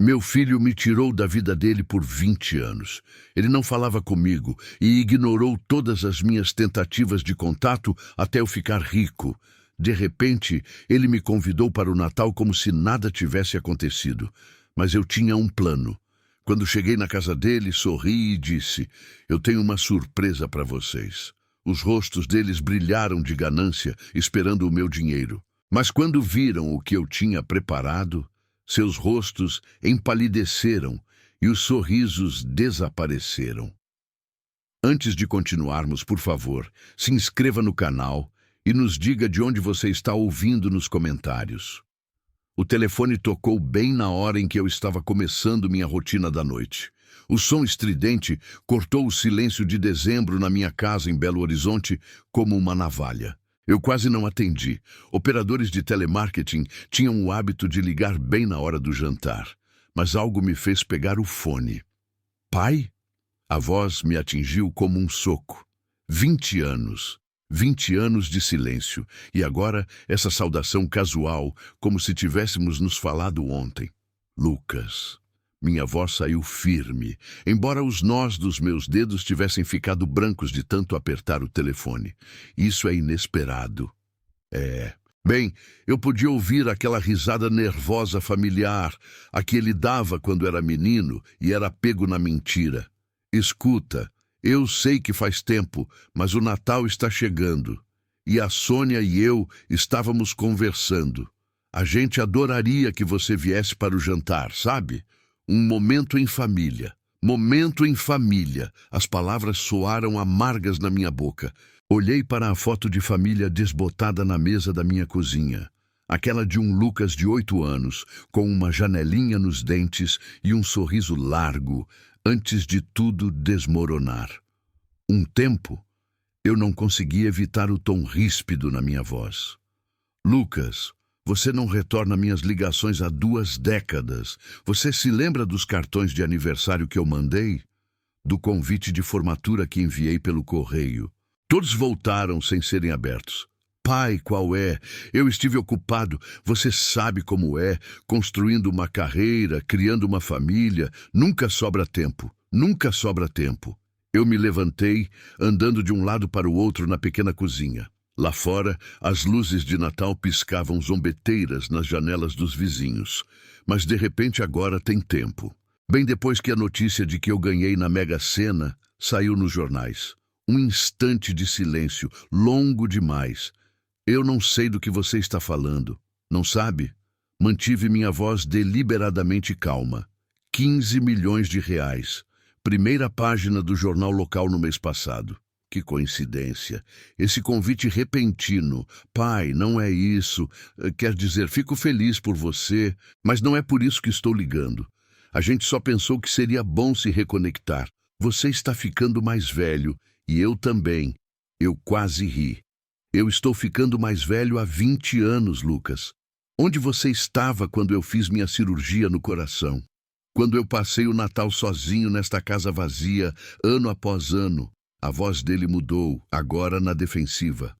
Meu filho me tirou da vida dele por 20 anos. Ele não falava comigo e ignorou todas as minhas tentativas de contato até eu ficar rico. De repente, ele me convidou para o Natal como se nada tivesse acontecido. Mas eu tinha um plano. Quando cheguei na casa dele, sorri e disse: "Eu tenho uma surpresa para vocês." Os rostos deles brilharam de ganância, esperando o meu dinheiro. Mas quando viram o que eu tinha preparado, seus rostos empalideceram e os sorrisos desapareceram. Antes de continuarmos, por favor, se inscreva no canal e nos diga de onde você está ouvindo nos comentários. O telefone tocou bem na hora em que eu estava começando minha rotina da noite. O som estridente cortou o silêncio de dezembro na minha casa em Belo Horizonte como uma navalha. Eu quase não atendi. Operadores de telemarketing tinham o hábito de ligar bem na hora do jantar, mas algo me fez pegar o fone. "Pai?" A voz me atingiu como um soco. 20 anos. 20 anos de silêncio. E agora essa saudação casual, como se tivéssemos nos falado ontem. "Lucas." Minha voz saiu firme, embora os nós dos meus dedos tivessem ficado brancos de tanto apertar o telefone. Isso é inesperado. Bem, eu podia ouvir aquela risada nervosa familiar, a que ele dava quando era menino e era pego na mentira. "Escuta, eu sei que faz tempo, mas o Natal está chegando. E a Sônia e eu estávamos conversando. A gente adoraria que você viesse para o jantar, sabe? Um momento em família. Momento em família." As palavras soaram amargas na minha boca. Olhei para a foto de família desbotada na mesa da minha cozinha. Aquela de um Lucas de 8 anos, com uma janelinha nos dentes e um sorriso largo, antes de tudo desmoronar. Um tempo, eu não conseguia evitar o tom ríspido na minha voz. "Lucas, você não retorna minhas ligações há 2 décadas. Você se lembra dos cartões de aniversário que eu mandei? Do convite de formatura que enviei pelo correio? Todos voltaram sem serem abertos." "Pai, qual é? Eu estive ocupado. Você sabe como é, construindo uma carreira, criando uma família. Nunca sobra tempo. Nunca sobra tempo." Eu me levantei, andando de um lado para o outro na pequena cozinha. Lá fora, as luzes de Natal piscavam zombeteiras nas janelas dos vizinhos. Mas de repente agora tem tempo. Bem depois que a notícia de que eu ganhei na Mega Sena saiu nos jornais. Um instante de silêncio, longo demais. "Eu não sei do que você está falando. Não sabe?" Mantive minha voz deliberadamente calma. 15 milhões de reais. Primeira página do jornal local no mês passado. Que coincidência. Esse convite repentino. "Pai, não é isso. Quer dizer, fico feliz por você, mas não é por isso que estou ligando. A gente só pensou que seria bom se reconectar. Você está ficando mais velho, e eu também." Eu quase ri. "Eu estou ficando mais velho há 20 anos, Lucas. Onde você estava quando eu fiz minha cirurgia no coração? Quando eu passei o Natal sozinho nesta casa vazia, ano após ano?" A voz dele mudou, agora na defensiva.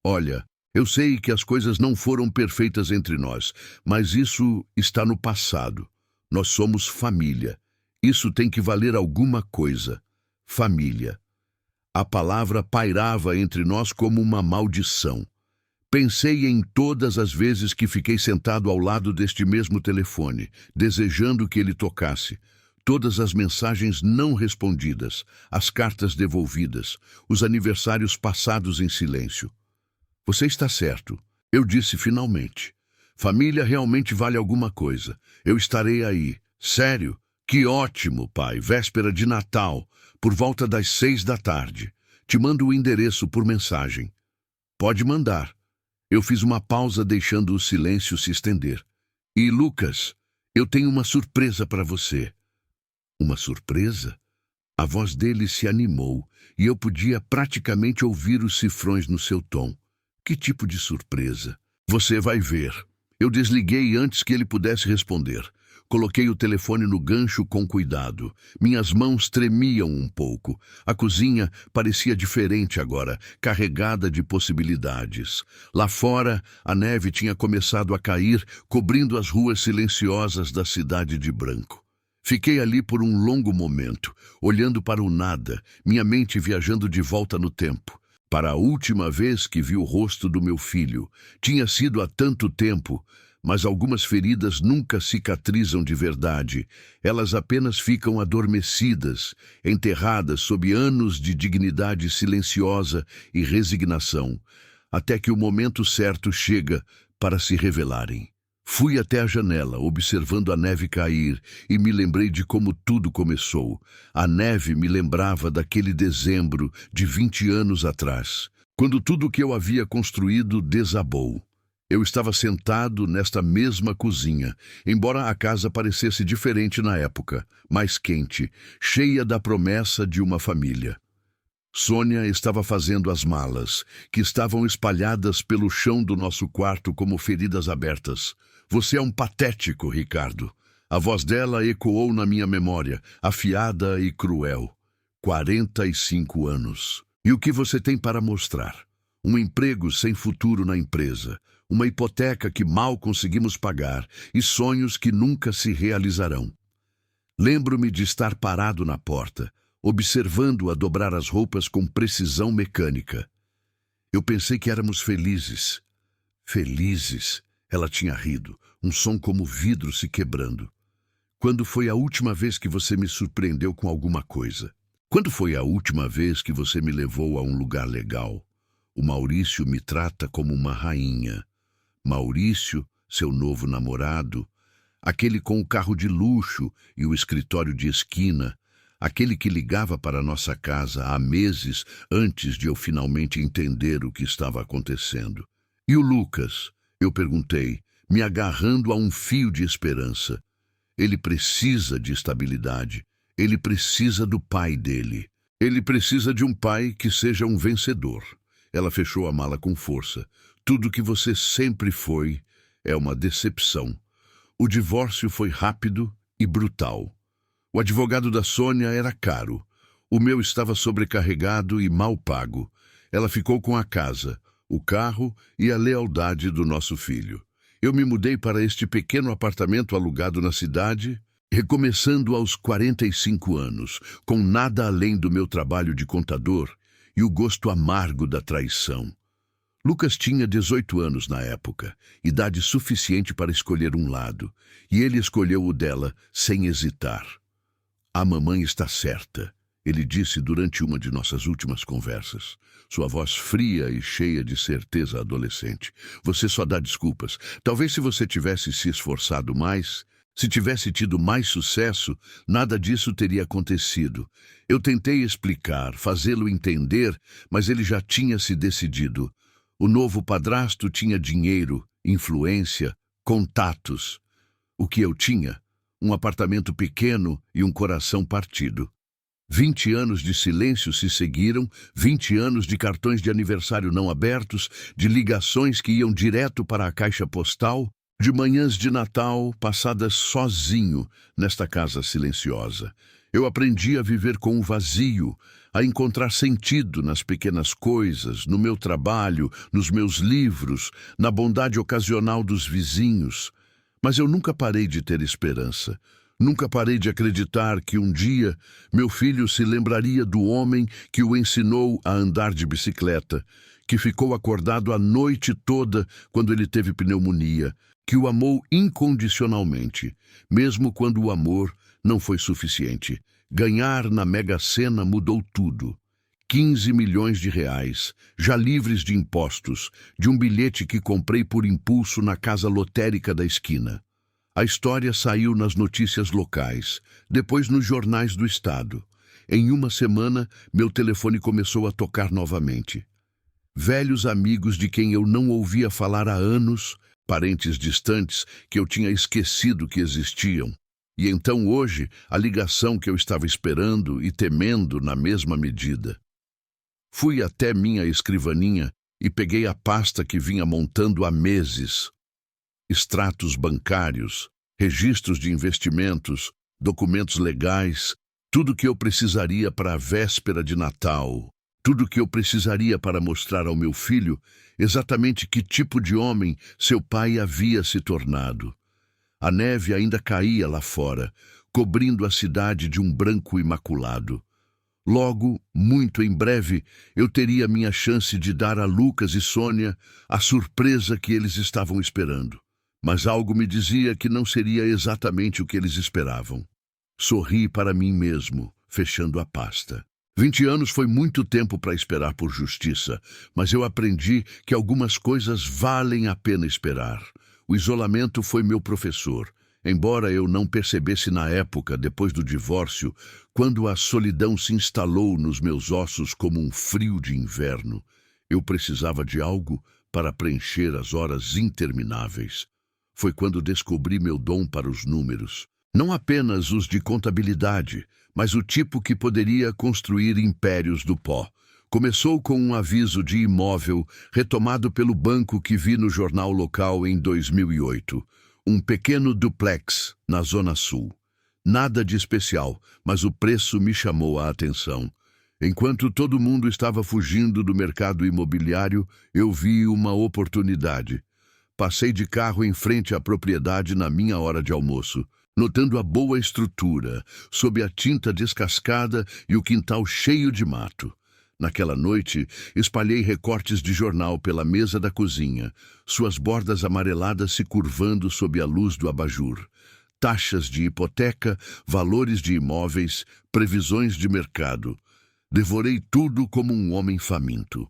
"Olha, eu sei que as coisas não foram perfeitas entre nós, mas isso está no passado. Nós somos família. Isso tem que valer alguma coisa. Família." A palavra pairava entre nós como uma maldição. Pensei em todas as vezes que fiquei sentado ao lado deste mesmo telefone, desejando que ele tocasse. Todas as mensagens não respondidas, as cartas devolvidas, os aniversários passados em silêncio. "Você está certo," eu disse finalmente. "Família realmente vale alguma coisa. Eu estarei aí. Sério? Que ótimo, pai. Véspera de Natal, por volta das 6 da tarde. Te mando o endereço por mensagem." "Pode mandar." Eu fiz uma pausa, deixando o silêncio se estender. "E, Lucas, eu tenho uma surpresa para você." "Uma surpresa?" A voz dele se animou, e eu podia praticamente ouvir os cifrões no seu tom. "Que tipo de surpresa?" "Você vai ver." Eu desliguei antes que ele pudesse responder. Coloquei o telefone no gancho com cuidado. Minhas mãos tremiam um pouco. A cozinha parecia diferente agora, carregada de possibilidades. Lá fora, a neve tinha começado a cair, cobrindo as ruas silenciosas da cidade de branco. Fiquei ali por um longo momento, olhando para o nada, minha mente viajando de volta no tempo. Para a última vez que vi o rosto do meu filho. Tinha sido há tanto tempo, mas algumas feridas nunca cicatrizam de verdade. Elas apenas ficam adormecidas, enterradas sob anos de dignidade silenciosa e resignação, até que o momento certo chega para se revelarem. Fui até a janela, observando a neve cair, e me lembrei de como tudo começou. A neve me lembrava daquele dezembro de 20 anos atrás, quando tudo o que eu havia construído desabou. Eu estava sentado nesta mesma cozinha, embora a casa parecesse diferente na época, mais quente, cheia da promessa de uma família. Sônia estava fazendo as malas, que estavam espalhadas pelo chão do nosso quarto como feridas abertas. Você é um patético, Ricardo. A voz dela ecoou na minha memória, afiada e cruel. 45 anos. E o que você tem para mostrar? Um emprego sem futuro na empresa, uma hipoteca que mal conseguimos pagar e sonhos que nunca se realizarão. Lembro-me de estar parado na porta, observando-a dobrar as roupas com precisão mecânica. Eu pensei que éramos felizes. Felizes? Ela tinha rido, um som como vidro se quebrando. Quando foi a última vez que você me surpreendeu com alguma coisa? Quando foi a última vez que você me levou a um lugar legal? O Maurício me trata como uma rainha. Maurício, seu novo namorado, aquele com o carro de luxo e o escritório de esquina, aquele que ligava para nossa casa há meses antes de eu finalmente entender o que estava acontecendo. E o Lucas? Eu perguntei, me agarrando a um fio de esperança. Ele precisa de estabilidade. Ele precisa do pai dele. Ele precisa de um pai que seja um vencedor. Ela fechou a mala com força. Tudo que você sempre foi é uma decepção. O divórcio foi rápido e brutal. O advogado da Sônia era caro. O meu estava sobrecarregado e mal pago. Ela ficou com a casa, o carro e a lealdade do nosso filho. Eu me mudei para este pequeno apartamento alugado na cidade, recomeçando aos 45 anos, com nada além do meu trabalho de contador e o gosto amargo da traição. Lucas tinha 18 anos na época, idade suficiente para escolher um lado, e ele escolheu o dela sem hesitar. A mamãe está certa, ele disse durante uma de nossas últimas conversas, sua voz fria e cheia de certeza adolescente. Você só dá desculpas. Talvez se você tivesse se esforçado mais, se tivesse tido mais sucesso, nada disso teria acontecido. Eu tentei explicar, fazê-lo entender, mas ele já tinha se decidido. O novo padrasto tinha dinheiro, influência, contatos. O que eu tinha? Um apartamento pequeno e um coração partido. 20 anos de silêncio se seguiram, 20 anos de cartões de aniversário não abertos, de ligações que iam direto para a caixa postal, de manhãs de Natal passadas sozinho nesta casa silenciosa. Eu aprendi a viver com o vazio, a encontrar sentido nas pequenas coisas, no meu trabalho, nos meus livros, na bondade ocasional dos vizinhos. Mas eu nunca parei de ter esperança. Nunca parei de acreditar que um dia meu filho se lembraria do homem que o ensinou a andar de bicicleta, que ficou acordado a noite toda quando ele teve pneumonia, que o amou incondicionalmente, mesmo quando o amor não foi suficiente. Ganhar na Mega Sena mudou tudo. 15 milhões de reais, já livres de impostos, de um bilhete que comprei por impulso na casa lotérica da esquina. A história saiu nas notícias locais, depois nos jornais do estado. Em uma semana, meu telefone começou a tocar novamente. Velhos amigos de quem eu não ouvia falar há anos, parentes distantes que eu tinha esquecido que existiam. E então hoje, a ligação que eu estava esperando e temendo na mesma medida. Fui até minha escrivaninha e peguei a pasta que vinha montando há meses. Extratos bancários, registros de investimentos, documentos legais, tudo que eu precisaria para a véspera de Natal, tudo que eu precisaria para mostrar ao meu filho exatamente que tipo de homem seu pai havia se tornado. A neve ainda caía lá fora, cobrindo a cidade de um branco imaculado. Logo, muito em breve, eu teria minha chance de dar a Lucas e Sônia a surpresa que eles estavam esperando. Mas algo me dizia que não seria exatamente o que eles esperavam. Sorri para mim mesmo, fechando a pasta. 20 anos foi muito tempo para esperar por justiça, mas eu aprendi que algumas coisas valem a pena esperar. O isolamento foi meu professor. Embora eu não percebesse na época, depois do divórcio, quando a solidão se instalou nos meus ossos como um frio de inverno, eu precisava de algo para preencher as horas intermináveis. Foi quando descobri meu dom para os números. Não apenas os de contabilidade, mas o tipo que poderia construir impérios do pó. Começou com um aviso de imóvel retomado pelo banco que vi no jornal local em 2008. Um pequeno duplex na Zona Sul. Nada de especial, mas o preço me chamou a atenção. Enquanto todo mundo estava fugindo do mercado imobiliário, eu vi uma oportunidade. Passei de carro em frente à propriedade na minha hora de almoço, notando a boa estrutura, sob a tinta descascada e o quintal cheio de mato. Naquela noite, espalhei recortes de jornal pela mesa da cozinha, suas bordas amareladas se curvando sob a luz do abajur. Taxas de hipoteca, valores de imóveis, previsões de mercado. Devorei tudo como um homem faminto.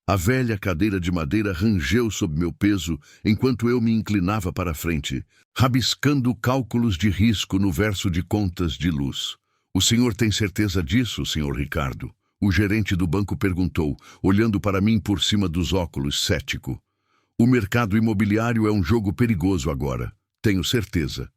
A velha cadeira de madeira rangeu sob meu peso enquanto eu me inclinava para a frente, rabiscando cálculos de risco no verso de contas de luz. "O senhor tem certeza disso, senhor Ricardo?" O gerente do banco perguntou, olhando para mim por cima dos óculos, cético. "O mercado imobiliário é um jogo perigoso agora, tenho certeza."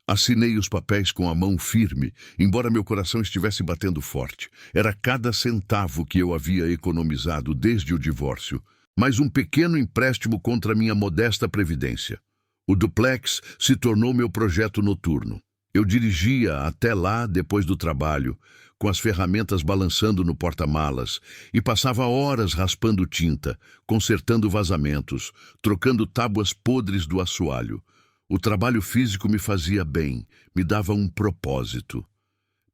Assinei os papéis com a mão firme, embora meu coração estivesse batendo forte. Era cada centavo que eu havia economizado desde o divórcio, mais um pequeno empréstimo contra minha modesta previdência. O duplex se tornou meu projeto noturno. Eu dirigia até lá depois do trabalho, com as ferramentas balançando no porta-malas, e passava horas raspando tinta, consertando vazamentos, trocando tábuas podres do assoalho. O trabalho físico me fazia bem, me dava um propósito.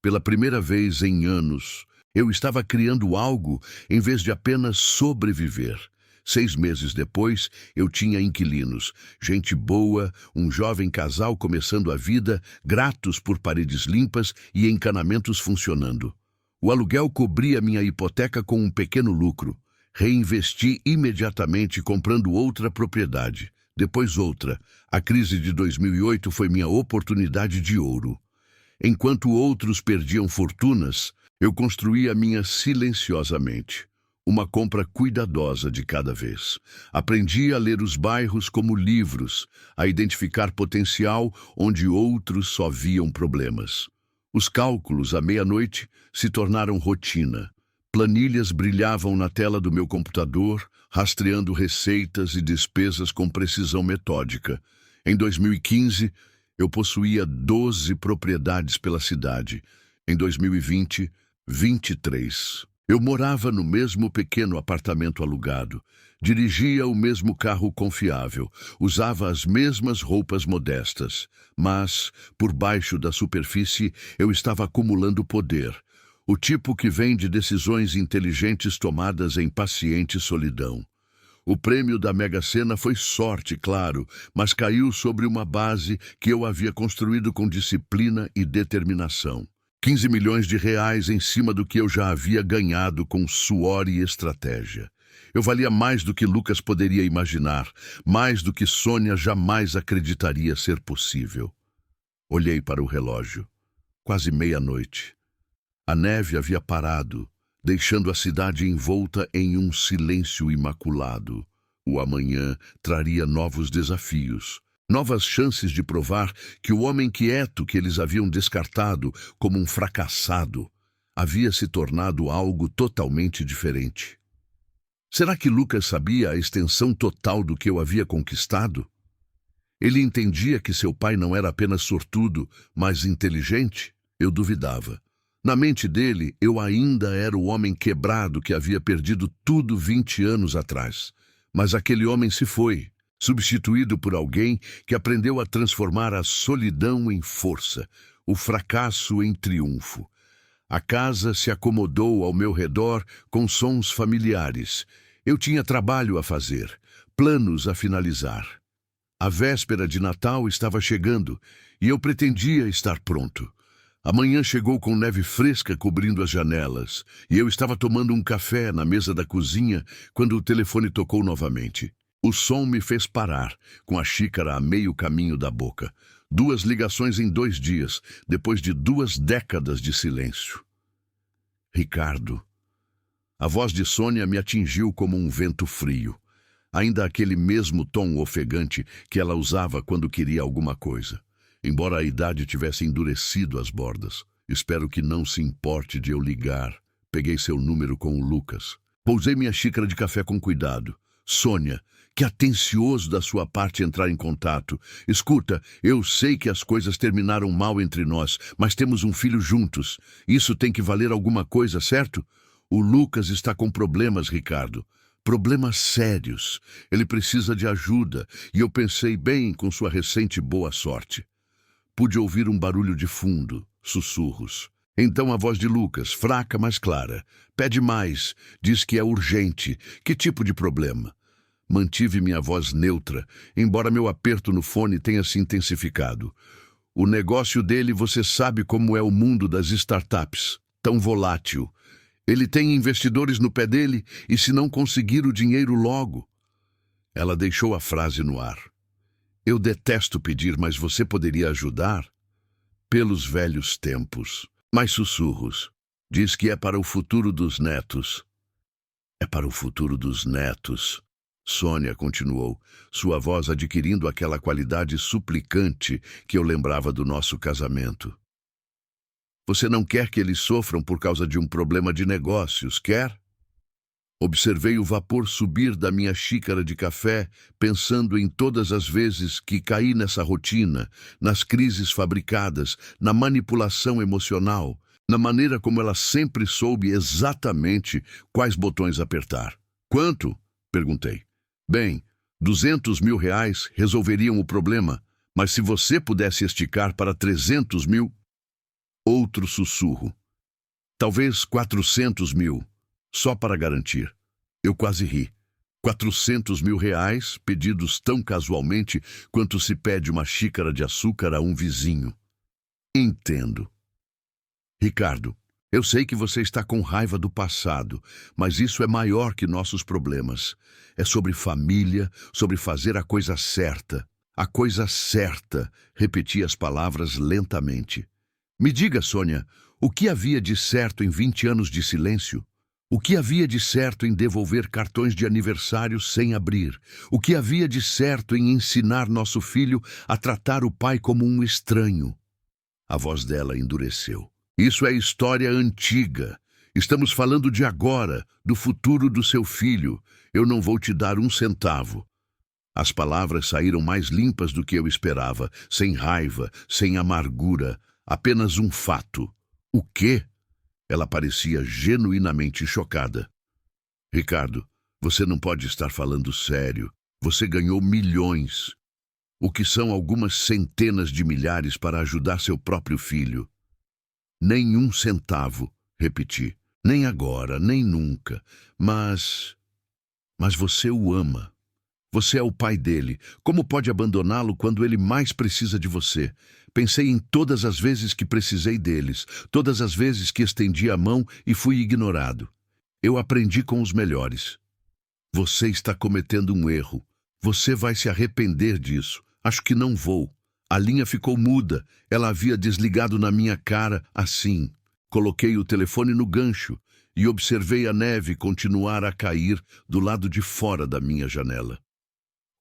Pela primeira vez em anos, eu estava criando algo em vez de apenas sobreviver. 6 meses depois, eu tinha inquilinos, gente boa, um jovem casal começando a vida, gratos por paredes limpas e encanamentos funcionando. O aluguel cobria minha hipoteca com um pequeno lucro. Reinvesti imediatamente comprando outra propriedade. Depois outra. A crise de 2008 foi minha oportunidade de ouro. Enquanto outros perdiam fortunas, eu construía a minha silenciosamente. Uma compra cuidadosa de cada vez. Aprendi a ler os bairros como livros, a identificar potencial onde outros só viam problemas. Os cálculos à meia-noite se tornaram rotina. Planilhas brilhavam na tela do meu computador, rastreando receitas e despesas com precisão metódica. Em 2015, eu possuía 12 propriedades pela cidade. Em 2020, 23. Eu morava no mesmo pequeno apartamento alugado, dirigia o mesmo carro confiável, usava as mesmas roupas modestas, mas, por baixo da superfície, eu estava acumulando poder, o tipo que vem de decisões inteligentes tomadas em paciente solidão. O prêmio da Mega Sena foi sorte, claro, mas caiu sobre uma base que eu havia construído com disciplina e determinação. 15 milhões de reais em cima do que eu já havia ganhado com suor e estratégia. Eu valia mais do que Lucas poderia imaginar, mais do que Sônia jamais acreditaria ser possível. Olhei para o relógio. Quase meia-noite. A neve havia parado, deixando a cidade envolta em um silêncio imaculado. O amanhã traria novos desafios, novas chances de provar que o homem quieto que eles haviam descartado como um fracassado havia se tornado algo totalmente diferente. Será que Lucas sabia a extensão total do que eu havia conquistado? Ele entendia que seu pai não era apenas sortudo, mas inteligente? Eu duvidava. Na mente dele, eu ainda era o homem quebrado que havia perdido tudo 20 anos atrás. Mas aquele homem se foi, substituído por alguém que aprendeu a transformar a solidão em força, o fracasso em triunfo. A casa se acomodou ao meu redor com sons familiares. Eu tinha trabalho a fazer, planos a finalizar. A véspera de Natal estava chegando e eu pretendia estar pronto. A manhã chegou com neve fresca cobrindo as janelas e eu estava tomando um café na mesa da cozinha quando o telefone tocou novamente. O som me fez parar, com a xícara a meio caminho da boca. 2 ligações em 2 dias, depois de 2 décadas de silêncio. Ricardo. A voz de Sônia me atingiu como um vento frio. Ainda aquele mesmo tom ofegante que ela usava quando queria alguma coisa. Embora a idade tivesse endurecido as bordas. Espero que não se importe de eu ligar. Peguei seu número com o Lucas. Pousei minha xícara de café com cuidado. Sônia, que atencioso da sua parte entrar em contato. Escuta, eu sei que as coisas terminaram mal entre nós, mas temos um filho juntos. Isso tem que valer alguma coisa, certo? O Lucas está com problemas, Ricardo. Problemas sérios. Ele precisa de ajuda, e eu pensei bem com sua recente boa sorte. Pude ouvir um barulho de fundo, sussurros. Então a voz de Lucas, fraca, mas clara. Pede mais, diz que é urgente. Que tipo de problema? Mantive minha voz neutra, embora meu aperto no fone tenha se intensificado. O negócio dele, você sabe como é o mundo das startups, tão volátil. Ele tem investidores no pé dele e se não conseguir o dinheiro logo... Ela deixou a frase no ar. Eu detesto pedir, mas você poderia ajudar? Pelos velhos tempos. Mais sussurros. Diz que é para o futuro dos netos. É para o futuro dos netos. Sônia continuou, sua voz adquirindo aquela qualidade suplicante que eu lembrava do nosso casamento. Você não quer que eles sofram por causa de um problema de negócios, quer? Observei o vapor subir da minha xícara de café, pensando em todas as vezes que caí nessa rotina, nas crises fabricadas, na manipulação emocional, na maneira como ela sempre soube exatamente quais botões apertar. Quanto? Perguntei. Bem, 200 mil reais resolveriam o problema, mas se você pudesse esticar para 300 mil... Outro sussurro. Talvez 400 mil, só para garantir. Eu quase ri. 400 mil reais, pedidos tão casualmente quanto se pede uma xícara de açúcar a um vizinho. Entendo. Ricardo, eu sei que você está com raiva do passado, mas isso é maior que nossos problemas. É sobre família, sobre fazer a coisa certa. A coisa certa, repeti as palavras lentamente. Me diga, Sônia, o que havia de certo em 20 anos de silêncio? O que havia de certo em devolver cartões de aniversário sem abrir? O que havia de certo em ensinar nosso filho a tratar o pai como um estranho? A voz dela endureceu. Isso é história antiga. Estamos falando de agora, do futuro do seu filho. Eu não vou te dar 1 centavo. As palavras saíram mais limpas do que eu esperava, sem raiva, sem amargura. Apenas um fato. O quê? Ela parecia genuinamente chocada. Ricardo, você não pode estar falando sério. Você ganhou milhões. O que são algumas centenas de milhares para ajudar seu próprio filho. Nem 1 centavo, repeti. Nem agora, nem nunca. Mas você o ama. Você é o pai dele. Como pode abandoná-lo quando ele mais precisa de você? Pensei em todas as vezes que precisei deles, todas as vezes que estendi a mão e fui ignorado. Eu aprendi com os melhores. Você está cometendo um erro. Você vai se arrepender disso. Acho que não vou. A linha ficou muda. Ela havia desligado na minha cara assim. Coloquei o telefone no gancho e observei a neve continuar a cair do lado de fora da minha janela.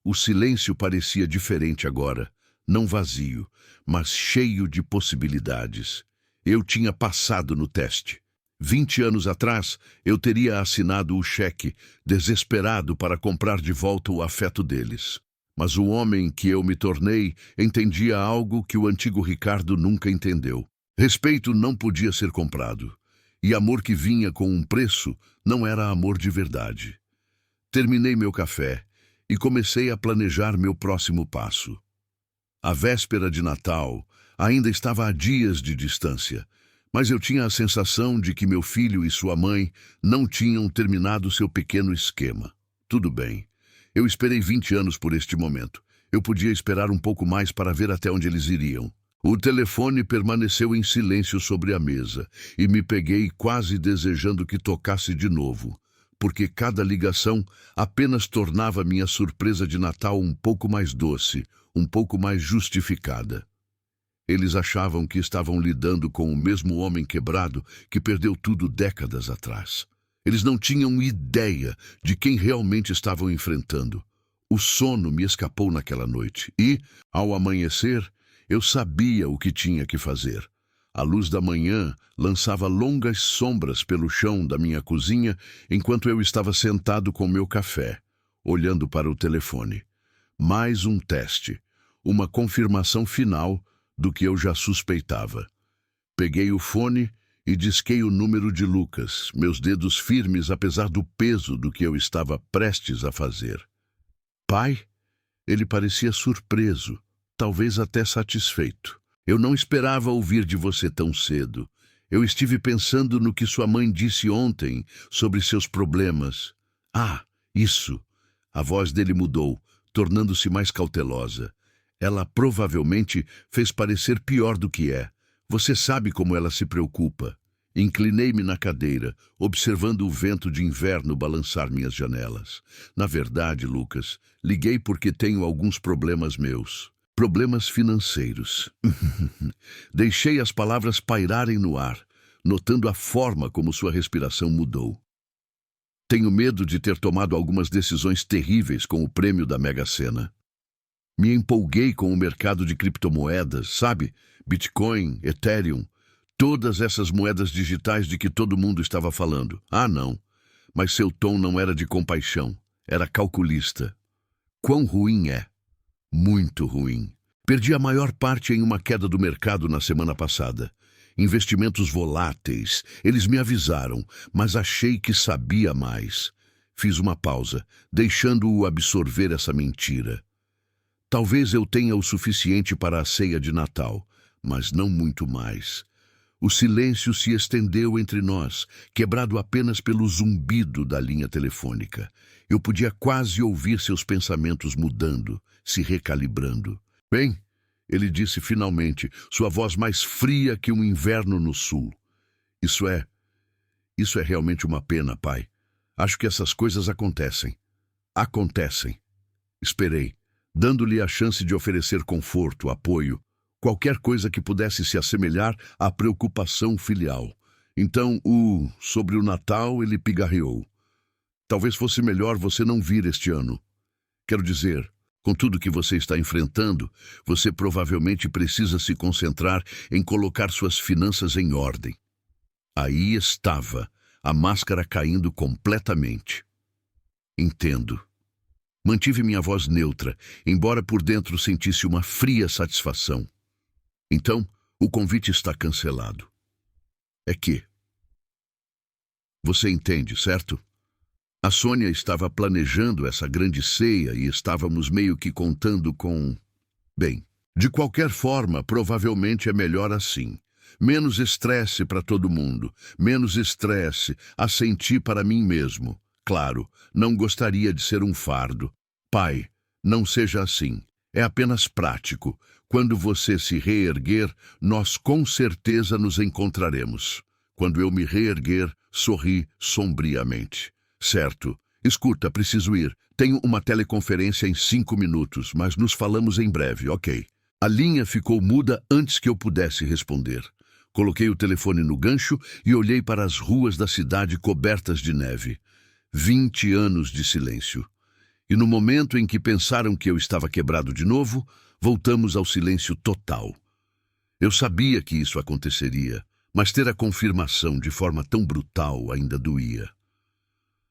O silêncio parecia diferente agora, não vazio, mas cheio de possibilidades. Eu tinha passado no teste. 20 anos atrás, eu teria assinado o cheque, desesperado para comprar de volta o afeto deles. Mas o homem que eu me tornei entendia algo que o antigo Ricardo nunca entendeu. Respeito não podia ser comprado, e amor que vinha com um preço não era amor de verdade. Terminei meu café e comecei a planejar meu próximo passo. A véspera de Natal ainda estava a dias de distância, mas eu tinha a sensação de que meu filho e sua mãe não tinham terminado seu pequeno esquema. Tudo bem. Eu esperei 20 anos por este momento. Eu podia esperar um pouco mais para ver até onde eles iriam. O telefone permaneceu em silêncio sobre a mesa e me peguei quase desejando que tocasse de novo, porque cada ligação apenas tornava minha surpresa de Natal um pouco mais doce, um pouco mais justificada. Eles achavam que estavam lidando com o mesmo homem quebrado que perdeu tudo décadas atrás. Eles não tinham ideia de quem realmente estavam enfrentando. O sono me escapou naquela noite e, ao amanhecer, eu sabia o que tinha que fazer. A luz da manhã lançava longas sombras pelo chão da minha cozinha enquanto eu estava sentado com meu café, olhando para o telefone. Mais um teste, uma confirmação final do que eu já suspeitava. Peguei o fone e disquei o número de Lucas, meus dedos firmes apesar do peso do que eu estava prestes a fazer. Pai? Ele parecia surpreso, talvez até satisfeito. Eu não esperava ouvir de você tão cedo. Eu estive pensando no que sua mãe disse ontem sobre seus problemas. Ah, isso! A voz dele mudou, tornando-se mais cautelosa. Ela provavelmente fez parecer pior do que é. Você sabe como ela se preocupa. Inclinei-me na cadeira, observando o vento de inverno balançar minhas janelas. Na verdade, Lucas, liguei porque tenho alguns problemas meus. Problemas financeiros. Deixei as palavras pairarem no ar, notando a forma como sua respiração mudou. Tenho medo de ter tomado algumas decisões terríveis com o prêmio da Mega Sena. Me empolguei com o mercado de criptomoedas, sabe? Bitcoin, Ethereum, todas essas moedas digitais de que todo mundo estava falando. Ah, não. Mas seu tom não era de compaixão, era calculista. Quão ruim é? Muito ruim. Perdi a maior parte em uma queda do mercado na semana passada. Investimentos voláteis. Eles me avisaram, mas achei que sabia mais. Fiz uma pausa, deixando-o absorver essa mentira. Talvez eu tenha o suficiente para a ceia de Natal, mas não muito mais. O silêncio se estendeu entre nós, quebrado apenas pelo zumbido da linha telefônica. Eu podia quase ouvir seus pensamentos mudando, se recalibrando. Bem, ele disse finalmente, sua voz mais fria que um inverno no sul. Isso é realmente uma pena, pai. Acho que essas coisas acontecem. Acontecem. Esperei, dando-lhe a chance de oferecer conforto, apoio, qualquer coisa que pudesse se assemelhar à preocupação filial. Então, sobre o Natal, ele pigarreou. Talvez fosse melhor você não vir este ano. Quero dizer, com tudo que você está enfrentando, você provavelmente precisa se concentrar em colocar suas finanças em ordem. Aí estava, a máscara caindo completamente. Entendo. Mantive minha voz neutra, embora por dentro sentisse uma fria satisfação. Então, o convite está cancelado. É que... Você entende, certo? A Sônia estava planejando essa grande ceia e estávamos meio que contando com... Bem, de qualquer forma, provavelmente é melhor assim. Menos estresse para todo mundo, menos estresse a sentir para mim mesmo. Claro, não gostaria de ser um fardo. Pai, não seja assim. É apenas prático. Quando você se reerguer, nós com certeza nos encontraremos. Quando eu me reerguer, sorri sombriamente. Certo. Escuta, preciso ir. Tenho uma teleconferência em 5 minutos, mas nos falamos em breve, ok? A linha ficou muda antes que eu pudesse responder. Coloquei o telefone no gancho e olhei para as ruas da cidade cobertas de neve. 20 anos de silêncio. E no momento em que pensaram que eu estava quebrado de novo, voltamos ao silêncio total. Eu sabia que isso aconteceria, mas ter a confirmação de forma tão brutal ainda doía.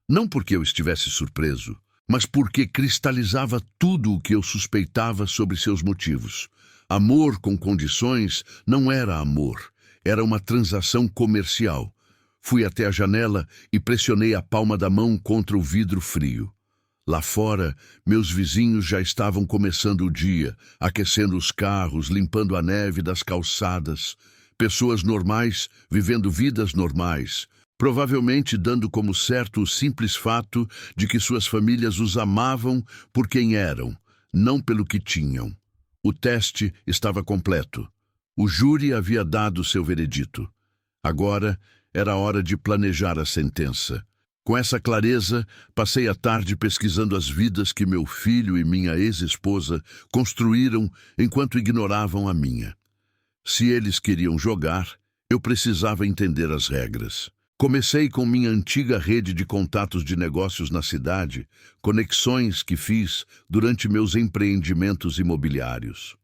Não porque eu estivesse surpreso, mas porque cristalizava tudo o que eu suspeitava sobre seus motivos. Amor com condições não era amor, era uma transação comercial. Fui até a janela e pressionei a palma da mão contra o vidro frio. Lá fora, meus vizinhos já estavam começando o dia, aquecendo os carros, limpando a neve das calçadas. Pessoas normais, vivendo vidas normais, provavelmente dando como certo o simples fato de que suas famílias os amavam por quem eram, não pelo que tinham. O teste estava completo. O júri havia dado seu veredito. Agora era hora de planejar a sentença. Com essa clareza, passei a tarde pesquisando as vidas que meu filho e minha ex-esposa construíram enquanto ignoravam a minha. Se eles queriam jogar, eu precisava entender as regras. Comecei com minha antiga rede de contatos de negócios na cidade, conexões que fiz durante meus empreendimentos imobiliários.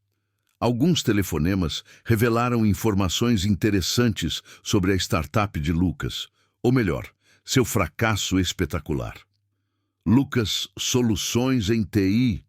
Alguns telefonemas revelaram informações interessantes sobre a startup de Lucas, ou melhor, seu fracasso espetacular. Lucas Soluções em TI.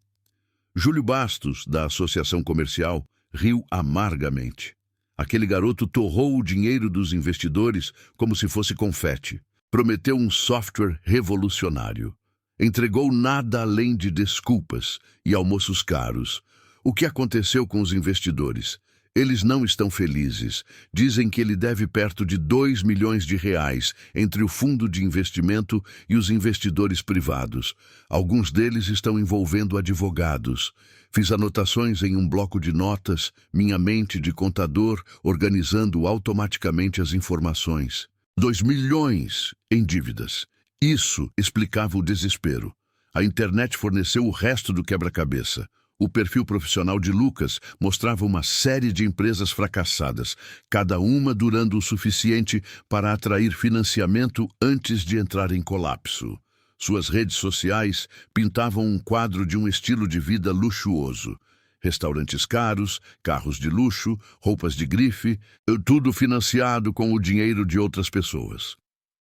Júlio Bastos, da Associação Comercial, riu amargamente. Aquele garoto torrou o dinheiro dos investidores como se fosse confete. Prometeu um software revolucionário. Entregou nada além de desculpas e almoços caros. O que aconteceu com os investidores? Eles não estão felizes. Dizem que ele deve perto de 2 milhões de reais entre o fundo de investimento e os investidores privados. Alguns deles estão envolvendo advogados. Fiz anotações em um bloco de notas, minha mente de contador organizando automaticamente as informações. 2 milhões em dívidas. Isso explicava o desespero. A internet forneceu o resto do quebra-cabeça. O perfil profissional de Lucas mostrava uma série de empresas fracassadas, cada uma durando o suficiente para atrair financiamento antes de entrar em colapso. Suas redes sociais pintavam um quadro de um estilo de vida luxuoso. Restaurantes caros, carros de luxo, roupas de grife, tudo financiado com o dinheiro de outras pessoas.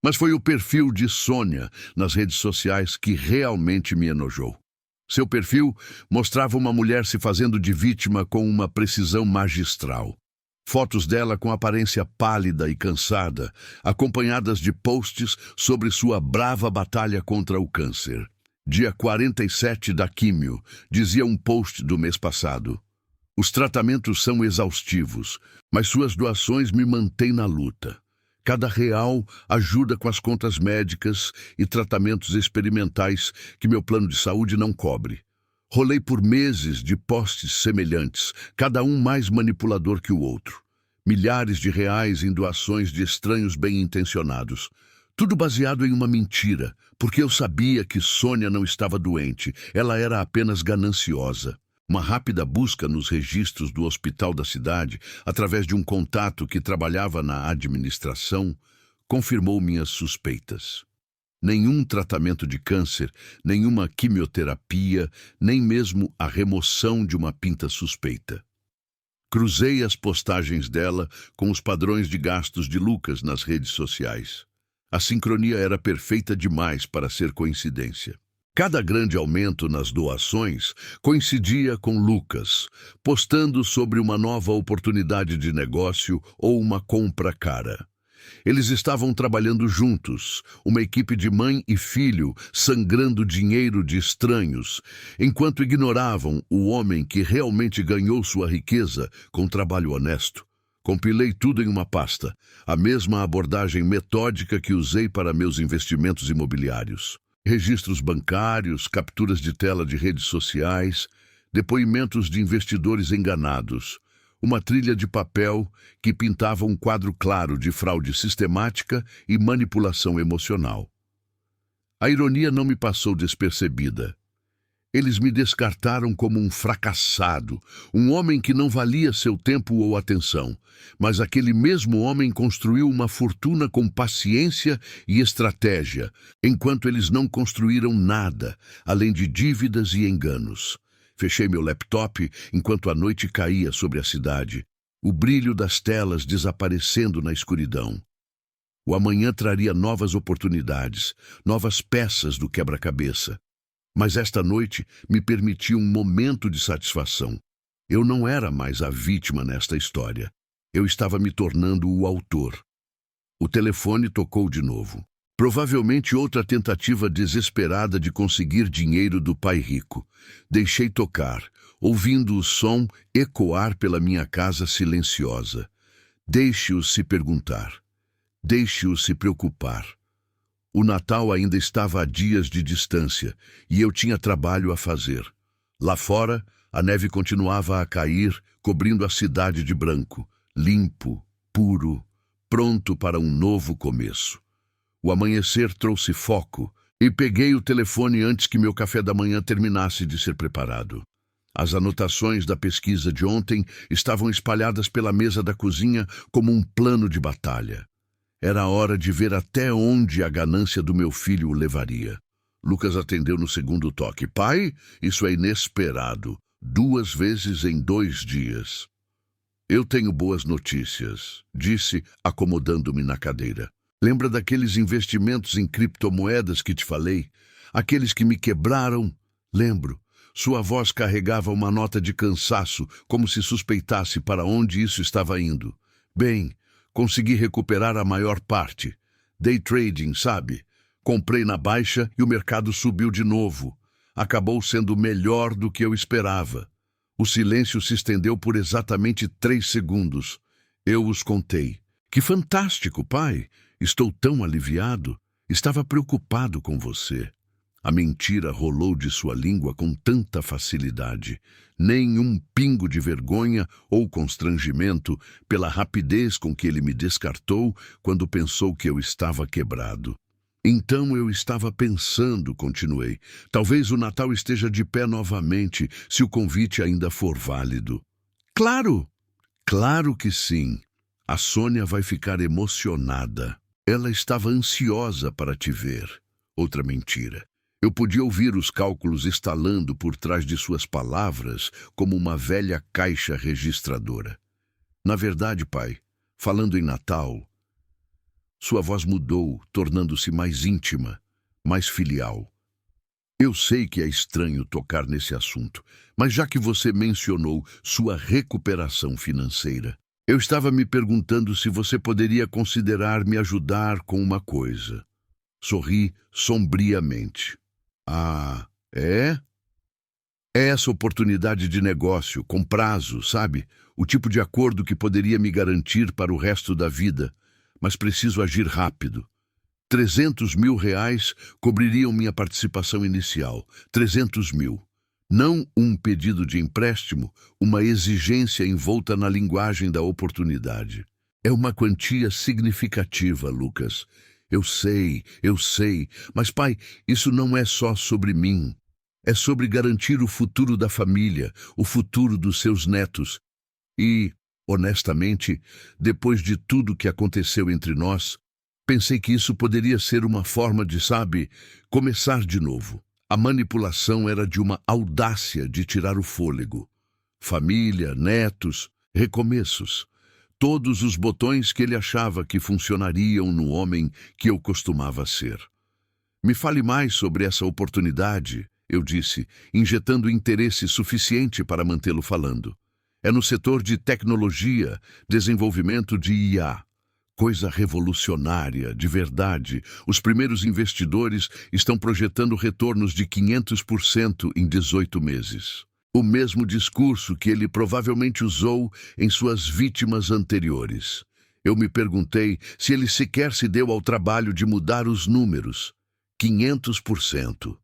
Mas foi o perfil de Sônia nas redes sociais que realmente me enojou. Seu perfil mostrava uma mulher se fazendo de vítima com uma precisão magistral. Fotos dela com aparência pálida e cansada, acompanhadas de posts sobre sua brava batalha contra o câncer. Dia 47 da químio, dizia um post do mês passado. Os tratamentos são exaustivos, mas suas doações me mantêm na luta. Cada real ajuda com as contas médicas e tratamentos experimentais que meu plano de saúde não cobre. Rolei por meses de posts semelhantes, cada um mais manipulador que o outro. Milhares de reais em doações de estranhos bem-intencionados. Tudo baseado em uma mentira, porque eu sabia que Sônia não estava doente, ela era apenas gananciosa. Uma rápida busca nos registros do hospital da cidade, através de um contato que trabalhava na administração, confirmou minhas suspeitas. Nenhum tratamento de câncer, nenhuma quimioterapia, nem mesmo a remoção de uma pinta suspeita. Cruzei as postagens dela com os padrões de gastos de Lucas nas redes sociais. A sincronia era perfeita demais para ser coincidência. Cada grande aumento nas doações coincidia com Lucas, postando sobre uma nova oportunidade de negócio ou uma compra cara. Eles estavam trabalhando juntos, uma equipe de mãe e filho, sangrando dinheiro de estranhos, enquanto ignoravam o homem que realmente ganhou sua riqueza com trabalho honesto. Compilei tudo em uma pasta, a mesma abordagem metódica que usei para meus investimentos imobiliários. Registros bancários, capturas de tela de redes sociais, depoimentos de investidores enganados, uma trilha de papel que pintava um quadro claro de fraude sistemática e manipulação emocional. A ironia não me passou despercebida. Eles me descartaram como um fracassado, um homem que não valia seu tempo ou atenção, mas aquele mesmo homem construiu uma fortuna com paciência e estratégia, enquanto eles não construíram nada, além de dívidas e enganos. Fechei meu laptop enquanto a noite caía sobre a cidade, o brilho das telas desaparecendo na escuridão. O amanhã traria novas oportunidades, novas peças do quebra-cabeça. Mas esta noite me permitia um momento de satisfação. Eu não era mais a vítima nesta história. Eu estava me tornando o autor. O telefone tocou de novo. Provavelmente outra tentativa desesperada de conseguir dinheiro do pai rico. Deixei tocar, ouvindo o som ecoar pela minha casa silenciosa. Deixe-o se perguntar. Deixe-o se preocupar. O Natal ainda estava a dias de distância e eu tinha trabalho a fazer. Lá fora, a neve continuava a cair, cobrindo a cidade de branco, limpo, puro, pronto para um novo começo. O amanhecer trouxe foco e peguei o telefone antes que meu café da manhã terminasse de ser preparado. As anotações da pesquisa de ontem estavam espalhadas pela mesa da cozinha como um plano de batalha. Era hora de ver até onde a ganância do meu filho o levaria. Lucas atendeu no segundo toque. Pai, isso é inesperado. 2 vezes em 2 dias. Eu tenho boas notícias, disse, acomodando-me na cadeira. Lembra daqueles investimentos em criptomoedas que te falei? Aqueles que me quebraram? Lembro. Sua voz carregava uma nota de cansaço, como se suspeitasse para onde isso estava indo. Bem, consegui recuperar a maior parte. Day trading, sabe? Comprei na baixa e o mercado subiu de novo. Acabou sendo melhor do que eu esperava. O silêncio se estendeu por exatamente 3 segundos. Eu os contei. Que fantástico, pai! Estou tão aliviado. Estava preocupado com você. A mentira rolou de sua língua com tanta facilidade. Nem um pingo de vergonha ou constrangimento pela rapidez com que ele me descartou quando pensou que eu estava quebrado. Então eu estava pensando, continuei, talvez o Natal esteja de pé novamente, se o convite ainda for válido. Claro! Claro que sim. A Sônia vai ficar emocionada. Ela estava ansiosa para te ver. Outra mentira. Eu podia ouvir os cálculos estalando por trás de suas palavras como uma velha caixa registradora. Na verdade, pai, falando em Natal, sua voz mudou, tornando-se mais íntima, mais filial. Eu sei que é estranho tocar nesse assunto, mas já que você mencionou sua recuperação financeira, eu estava me perguntando se você poderia considerar me ajudar com uma coisa. Sorri sombriamente. Ah, é? É essa oportunidade de negócio, com prazo, sabe? O tipo de acordo que poderia me garantir para o resto da vida. Mas preciso agir rápido. 300 mil reais cobririam minha participação inicial. 300 mil. Não um pedido de empréstimo, uma exigência envolta na linguagem da oportunidade. É uma quantia significativa, Lucas. Eu sei, mas pai, isso não é só sobre mim. É sobre garantir o futuro da família, o futuro dos seus netos. E, honestamente, depois de tudo que aconteceu entre nós, pensei que isso poderia ser uma forma de, sabe, começar de novo. A manipulação era de uma audácia de tirar o fôlego. Família, netos, recomeços. Todos os botões que ele achava que funcionariam no homem que eu costumava ser. Me fale mais sobre essa oportunidade, eu disse, injetando interesse suficiente para mantê-lo falando. É no setor de tecnologia, desenvolvimento de IA. Coisa revolucionária, de verdade. Os primeiros investidores estão projetando retornos de 500% em 18 meses. O mesmo discurso que ele provavelmente usou em suas vítimas anteriores. Eu me perguntei se ele sequer se deu ao trabalho de mudar os números. 500%.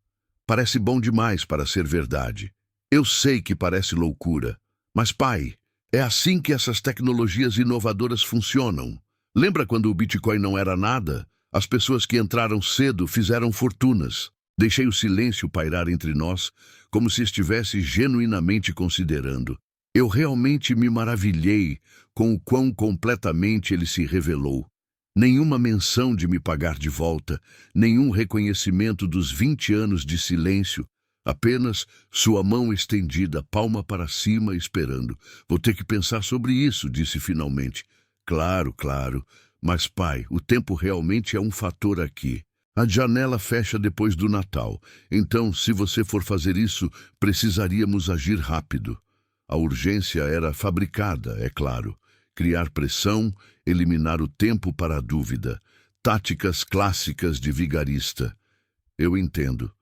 Parece bom demais para ser verdade. Eu sei que parece loucura. Mas, pai, é assim que essas tecnologias inovadoras funcionam. Lembra quando o Bitcoin não era nada? As pessoas que entraram cedo fizeram fortunas. Deixei o silêncio pairar entre nós, como se estivesse genuinamente considerando. Eu realmente me maravilhei com o quão completamente ele se revelou. Nenhuma menção de me pagar de volta, nenhum reconhecimento dos 20 anos de silêncio, apenas sua mão estendida, palma para cima, esperando. Vou ter que pensar sobre isso, disse finalmente. Claro, mas pai, o tempo realmente é um fator aqui. A janela fecha depois do Natal, então, se você for fazer isso, precisaríamos agir rápido. A urgência era fabricada, é claro. Criar pressão, eliminar o tempo para a dúvida. Táticas clássicas de vigarista. Eu entendo.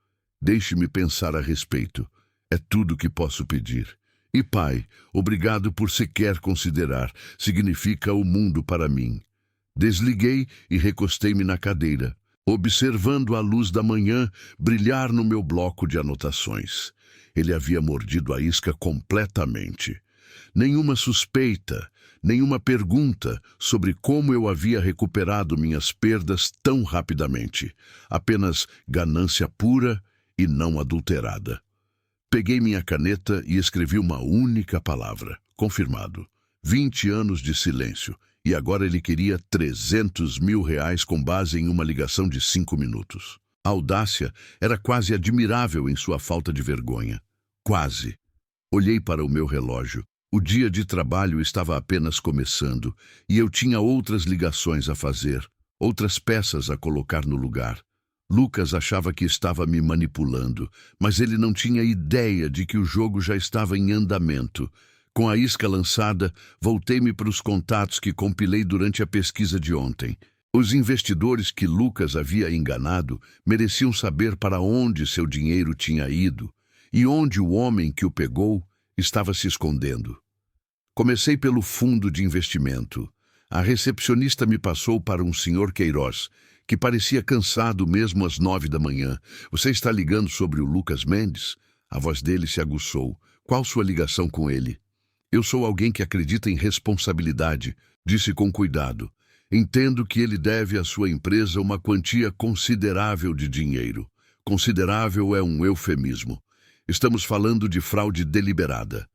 Deixe-me pensar a respeito. É tudo que posso pedir. E pai, obrigado por sequer considerar. Significa o mundo para mim. Desliguei e recostei-me na cadeira, observando a luz da manhã brilhar no meu bloco de anotações. Ele havia mordido a isca completamente. Nenhuma suspeita, nenhuma pergunta sobre como eu havia recuperado minhas perdas tão rapidamente. Apenas ganância pura e não adulterada. Peguei minha caneta e escrevi uma única palavra. Confirmado. 20 anos de silêncio. E agora ele queria 300 mil reais com base em uma ligação de 5 minutos. A audácia era quase admirável em sua falta de vergonha. Quase. Olhei para o meu relógio. O dia de trabalho estava apenas começando e eu tinha outras ligações a fazer, outras peças a colocar no lugar. Lucas achava que estava me manipulando, mas ele não tinha ideia de que o jogo já estava em andamento. Com a isca lançada, voltei-me para os contatos que compilei durante a pesquisa de ontem. Os investidores que Lucas havia enganado mereciam saber para onde seu dinheiro tinha ido e onde o homem que o pegou estava se escondendo. Comecei pelo fundo de investimento. A recepcionista me passou para um senhor Queiroz, que parecia cansado mesmo às 9 da manhã. Você está ligando sobre o Lucas Mendes? A voz dele se aguçou. Qual sua ligação com ele? Eu sou alguém que acredita em responsabilidade, disse com cuidado. Entendo que ele deve à sua empresa uma quantia considerável de dinheiro. Considerável é um eufemismo. Estamos falando de fraude deliberada.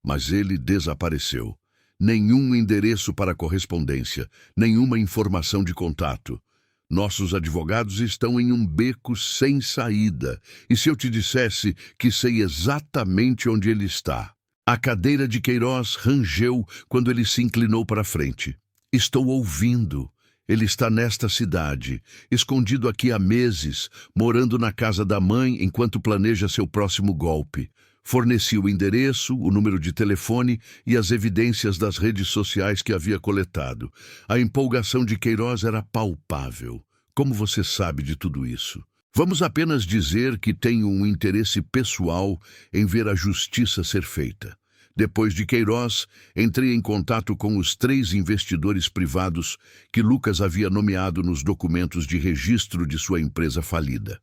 Mas ele desapareceu. Nenhum endereço para correspondência, nenhuma informação de contato. Nossos advogados estão em um beco sem saída. E se eu te dissesse que sei exatamente onde ele está? A cadeira de Queiroz rangeu quando ele se inclinou para a frente. Estou ouvindo. Ele está nesta cidade, escondido aqui há meses, morando na casa da mãe enquanto planeja seu próximo golpe. Forneci o endereço, o número de telefone e as evidências das redes sociais que havia coletado. A empolgação de Queiroz era palpável. Como você sabe de tudo isso? Vamos apenas dizer que tenho um interesse pessoal em ver a justiça ser feita. Depois de Queiroz, entrei em contato com os 3 investidores privados que Lucas havia nomeado nos documentos de registro de sua empresa falida.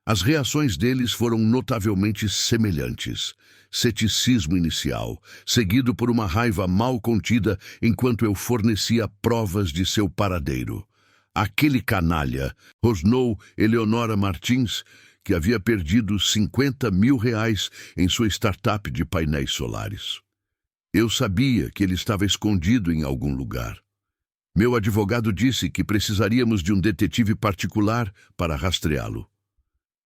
As reações deles foram notavelmente semelhantes. Ceticismo inicial, seguido por uma raiva mal contida enquanto eu fornecia provas de seu paradeiro. Aquele canalha, rosnou Eleonora Martins, que havia perdido 50 mil reais em sua startup de painéis solares. Eu sabia que ele estava escondido em algum lugar. Meu advogado disse que precisaríamos de um detetive particular para rastreá-lo.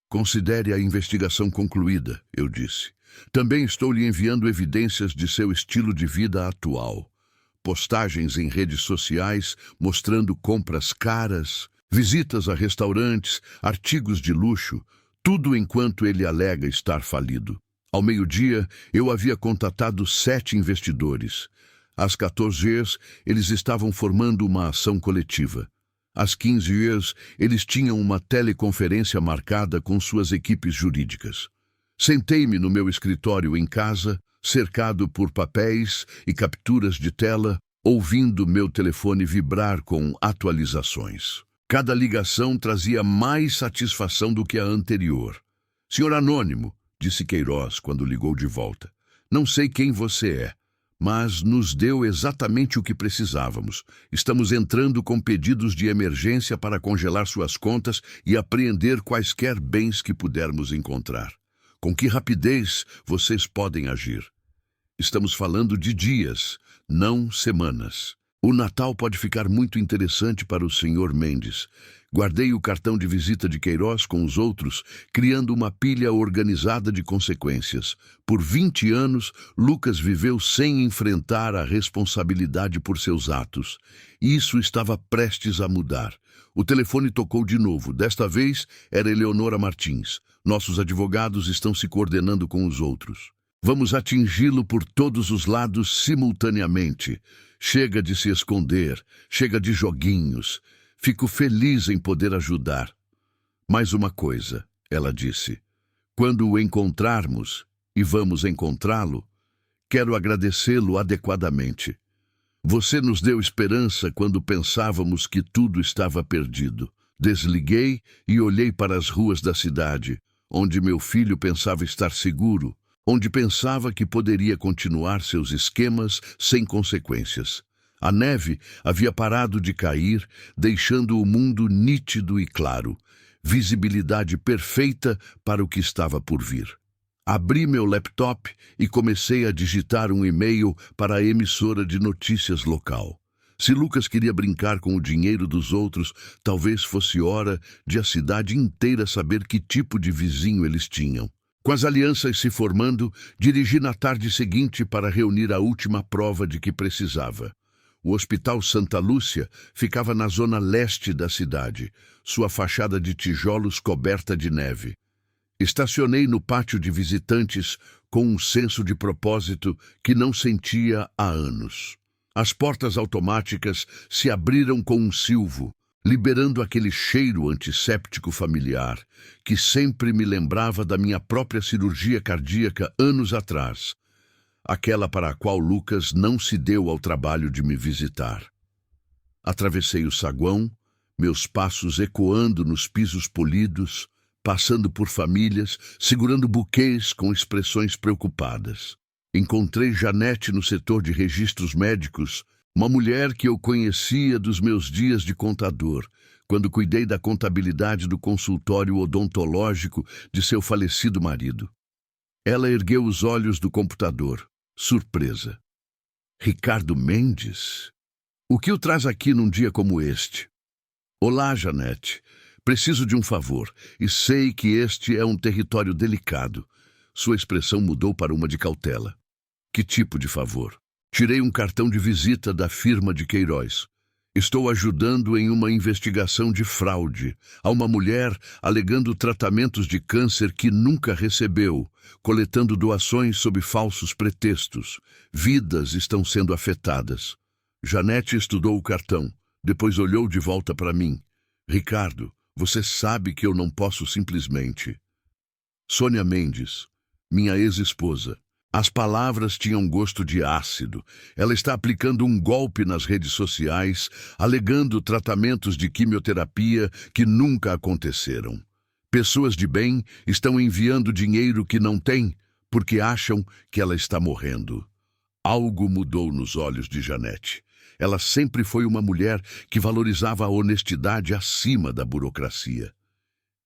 Considere a investigação concluída, eu disse. Também estou lhe enviando evidências de seu estilo de vida atual. Postagens em redes sociais mostrando compras caras, visitas a restaurantes, artigos de luxo, tudo enquanto ele alega estar falido. Ao meio-dia, eu havia contatado 7 investidores. Às 14 horas, eles estavam formando uma ação coletiva. Às 15 horas, eles tinham uma teleconferência marcada com suas equipes jurídicas. Sentei-me no meu escritório em casa, cercado por papéis e capturas de tela, ouvindo meu telefone vibrar com atualizações. Cada ligação trazia mais satisfação do que a anterior. Senhor Anônimo, disse Queiroz quando ligou de volta. Não sei quem você é, mas nos deu exatamente o que precisávamos. Estamos entrando com pedidos de emergência para congelar suas contas e apreender quaisquer bens que pudermos encontrar. Com que rapidez vocês podem agir? Estamos falando de dias, não semanas. O Natal pode ficar muito interessante para o Sr. Mendes. Guardei o cartão de visita de Queiroz com os outros, criando uma pilha organizada de consequências. Por 20 anos, Lucas viveu sem enfrentar a responsabilidade por seus atos. Isso estava prestes a mudar. O telefone tocou de novo. Desta vez, era Eleonora Martins. Nossos advogados estão se coordenando com os outros. Vamos atingi-lo por todos os lados simultaneamente. Chega de se esconder, chega de joguinhos. Fico feliz em poder ajudar. Mais uma coisa, ela disse. Quando o encontrarmos, e vamos encontrá-lo, quero agradecê-lo adequadamente. Você nos deu esperança quando pensávamos que tudo estava perdido. Desliguei e olhei para as ruas da cidade, onde meu filho pensava estar seguro, onde pensava que poderia continuar seus esquemas sem consequências. A neve havia parado de cair, deixando o mundo nítido e claro, visibilidade perfeita para o que estava por vir. Abri meu laptop e comecei a digitar um e-mail para a emissora de notícias local. Se Lucas queria brincar com o dinheiro dos outros, talvez fosse hora de a cidade inteira saber que tipo de vizinho eles tinham. Com as alianças se formando, dirigi na tarde seguinte para reunir a última prova de que precisava. O Hospital Santa Lúcia ficava na zona leste da cidade, sua fachada de tijolos coberta de neve. Estacionei no pátio de visitantes com um senso de propósito que não sentia há anos. As portas automáticas se abriram com um silvo, liberando aquele cheiro antisséptico familiar que sempre me lembrava da minha própria cirurgia cardíaca anos atrás. Aquela para a qual Lucas não se deu ao trabalho de me visitar. Atravessei o saguão, meus passos ecoando nos pisos polidos, passando por famílias, segurando buquês com expressões preocupadas. Encontrei Janete no setor de registros médicos, uma mulher que eu conhecia dos meus dias de contador, quando cuidei da contabilidade do consultório odontológico de seu falecido marido. Ela ergueu os olhos do computador. Surpresa. Ricardo Mendes? O que o traz aqui num dia como este? Olá, Janete. Preciso de um favor, e sei que este é um território delicado. Sua expressão mudou para uma de cautela. Que tipo de favor? Tirei um cartão de visita da firma de Queiroz. Estou ajudando em uma investigação de fraude a uma mulher alegando tratamentos de câncer que nunca recebeu, coletando doações sob falsos pretextos. Vidas estão sendo afetadas. Janete estudou o cartão, depois olhou de volta para mim. Ricardo, você sabe que eu não posso simplesmente... Sônia Mendes, minha ex-esposa. As palavras tinham gosto de ácido. Ela está aplicando um golpe nas redes sociais, alegando tratamentos de quimioterapia que nunca aconteceram. Pessoas de bem estão enviando dinheiro que não têm, porque acham que ela está morrendo. Algo mudou nos olhos de Janete. Ela sempre foi uma mulher que valorizava a honestidade acima da burocracia.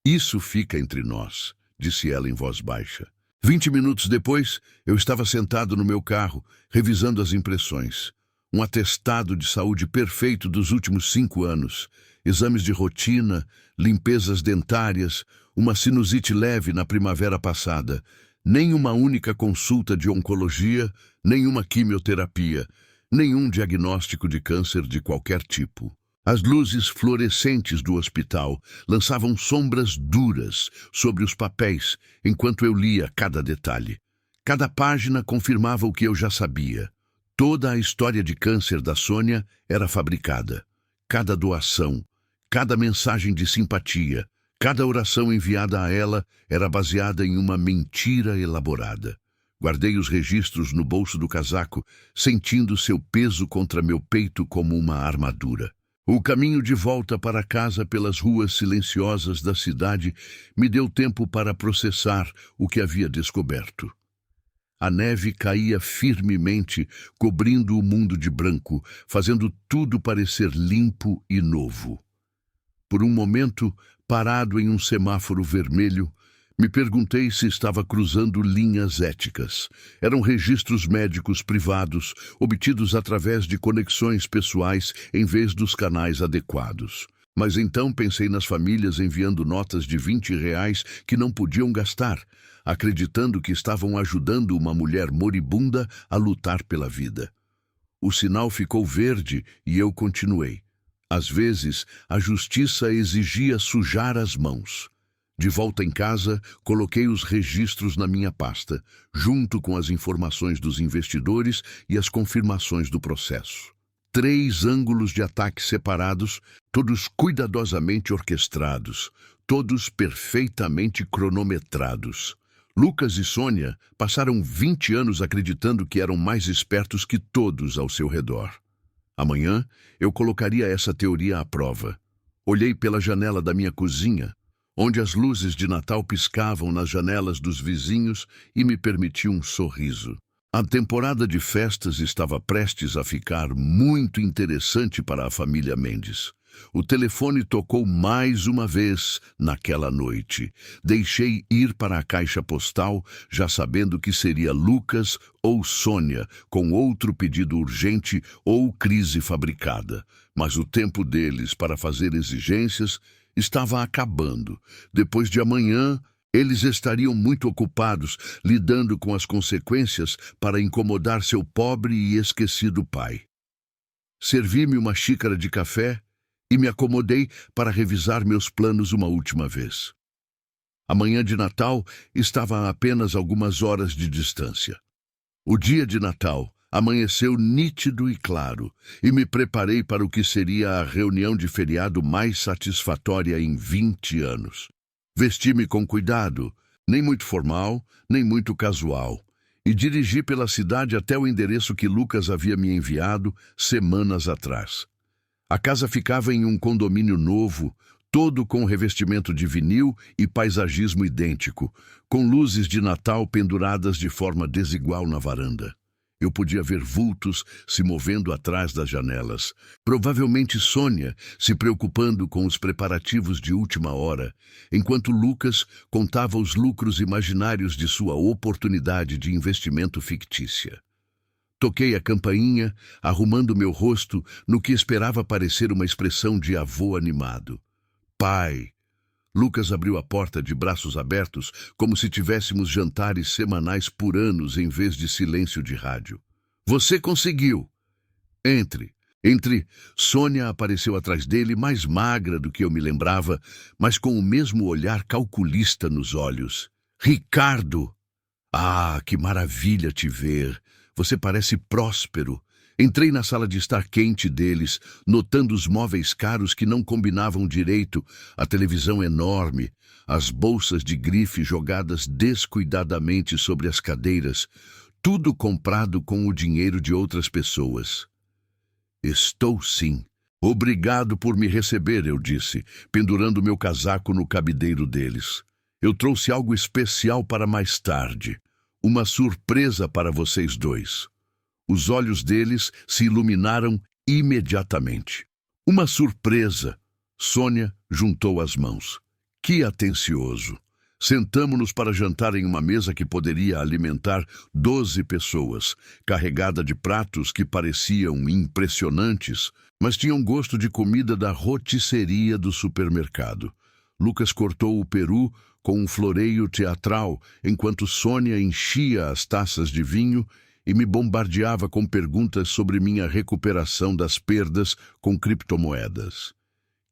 Isso fica entre nós, disse ela em voz baixa. 20 minutos depois, eu estava sentado no meu carro, revisando as impressões. Um atestado de saúde perfeito dos últimos 5 anos, exames de rotina, limpezas dentárias, uma sinusite leve na primavera passada, nem uma única consulta de oncologia, nenhuma quimioterapia, nenhum diagnóstico de câncer de qualquer tipo. As luzes fluorescentes do hospital lançavam sombras duras sobre os papéis enquanto eu lia cada detalhe. Cada página confirmava o que eu já sabia. Toda a história de câncer da Sônia era fabricada. Cada doação, cada mensagem de simpatia, cada oração enviada a ela era baseada em uma mentira elaborada. Guardei os registros no bolso do casaco, sentindo seu peso contra meu peito como uma armadura. O caminho de volta para casa pelas ruas silenciosas da cidade me deu tempo para processar o que havia descoberto. A neve caía firmemente, cobrindo o mundo de branco, fazendo tudo parecer limpo e novo. Por um momento, parado em um semáforo vermelho, me perguntei se estava cruzando linhas éticas. Eram registros médicos privados, obtidos através de conexões pessoais em vez dos canais adequados. Mas então pensei nas famílias enviando notas de R$ 20 que não podiam gastar, acreditando que estavam ajudando uma mulher moribunda a lutar pela vida. O sinal ficou verde e eu continuei. Às vezes, a justiça exigia sujar as mãos. De volta em casa, coloquei os registros na minha pasta, junto com as informações dos investidores e as confirmações do processo. 3 ângulos de ataque separados, todos cuidadosamente orquestrados, todos perfeitamente cronometrados. Lucas e Sônia passaram 20 anos acreditando que eram mais espertos que todos ao seu redor. Amanhã, eu colocaria essa teoria à prova. Olhei pela janela da minha cozinha, onde as luzes de Natal piscavam nas janelas dos vizinhos e me permiti um sorriso. A temporada de festas estava prestes a ficar muito interessante para a família Mendes. O telefone tocou mais uma vez naquela noite. Deixei ir para a caixa postal, já sabendo que seria Lucas ou Sônia, com outro pedido urgente ou crise fabricada. Mas o tempo deles para fazer exigências estava acabando. Depois de amanhã, eles estariam muito ocupados, lidando com as consequências para incomodar seu pobre e esquecido pai. Servi-me uma xícara de café e me acomodei para revisar meus planos uma última vez. A manhã de Natal estava a apenas algumas horas de distância. O dia de Natal amanheceu nítido e claro, e me preparei para o que seria a reunião de feriado mais satisfatória em 20 anos. Vesti-me com cuidado, nem muito formal, nem muito casual, e dirigi pela cidade até o endereço que Lucas havia me enviado semanas atrás. A casa ficava em um condomínio novo, todo com revestimento de vinil e paisagismo idêntico, com luzes de Natal penduradas de forma desigual na varanda. Eu podia ver vultos se movendo atrás das janelas. Provavelmente Sônia se preocupando com os preparativos de última hora, enquanto Lucas contava os lucros imaginários de sua oportunidade de investimento fictícia. Toquei a campainha, arrumando meu rosto no que esperava parecer uma expressão de avô animado. Pai! Lucas abriu a porta de braços abertos, como se tivéssemos jantares semanais por anos em vez de silêncio de rádio. Você conseguiu! Entre. Sônia apareceu atrás dele, mais magra do que eu me lembrava, mas com o mesmo olhar calculista nos olhos. Ricardo! Ah, que maravilha te ver! Você parece próspero. Entrei na sala de estar quente deles, notando os móveis caros que não combinavam direito, a televisão enorme, as bolsas de grife jogadas descuidadamente sobre as cadeiras, tudo comprado com o dinheiro de outras pessoas. Estou sim. Obrigado por me receber, eu disse, pendurando meu casaco no cabideiro deles. Eu trouxe algo especial para mais tarde. Uma surpresa para vocês dois. Os olhos deles se iluminaram imediatamente. Uma surpresa! Sônia juntou as mãos. Que atencioso! Sentamo-nos para jantar em uma mesa que poderia alimentar 12 pessoas, carregada de pratos que pareciam impressionantes, mas tinham gosto de comida da rotisserie do supermercado. Lucas cortou o peru com um floreio teatral, enquanto Sônia enchia as taças de vinho e me bombardeava com perguntas sobre minha recuperação das perdas com criptomoedas.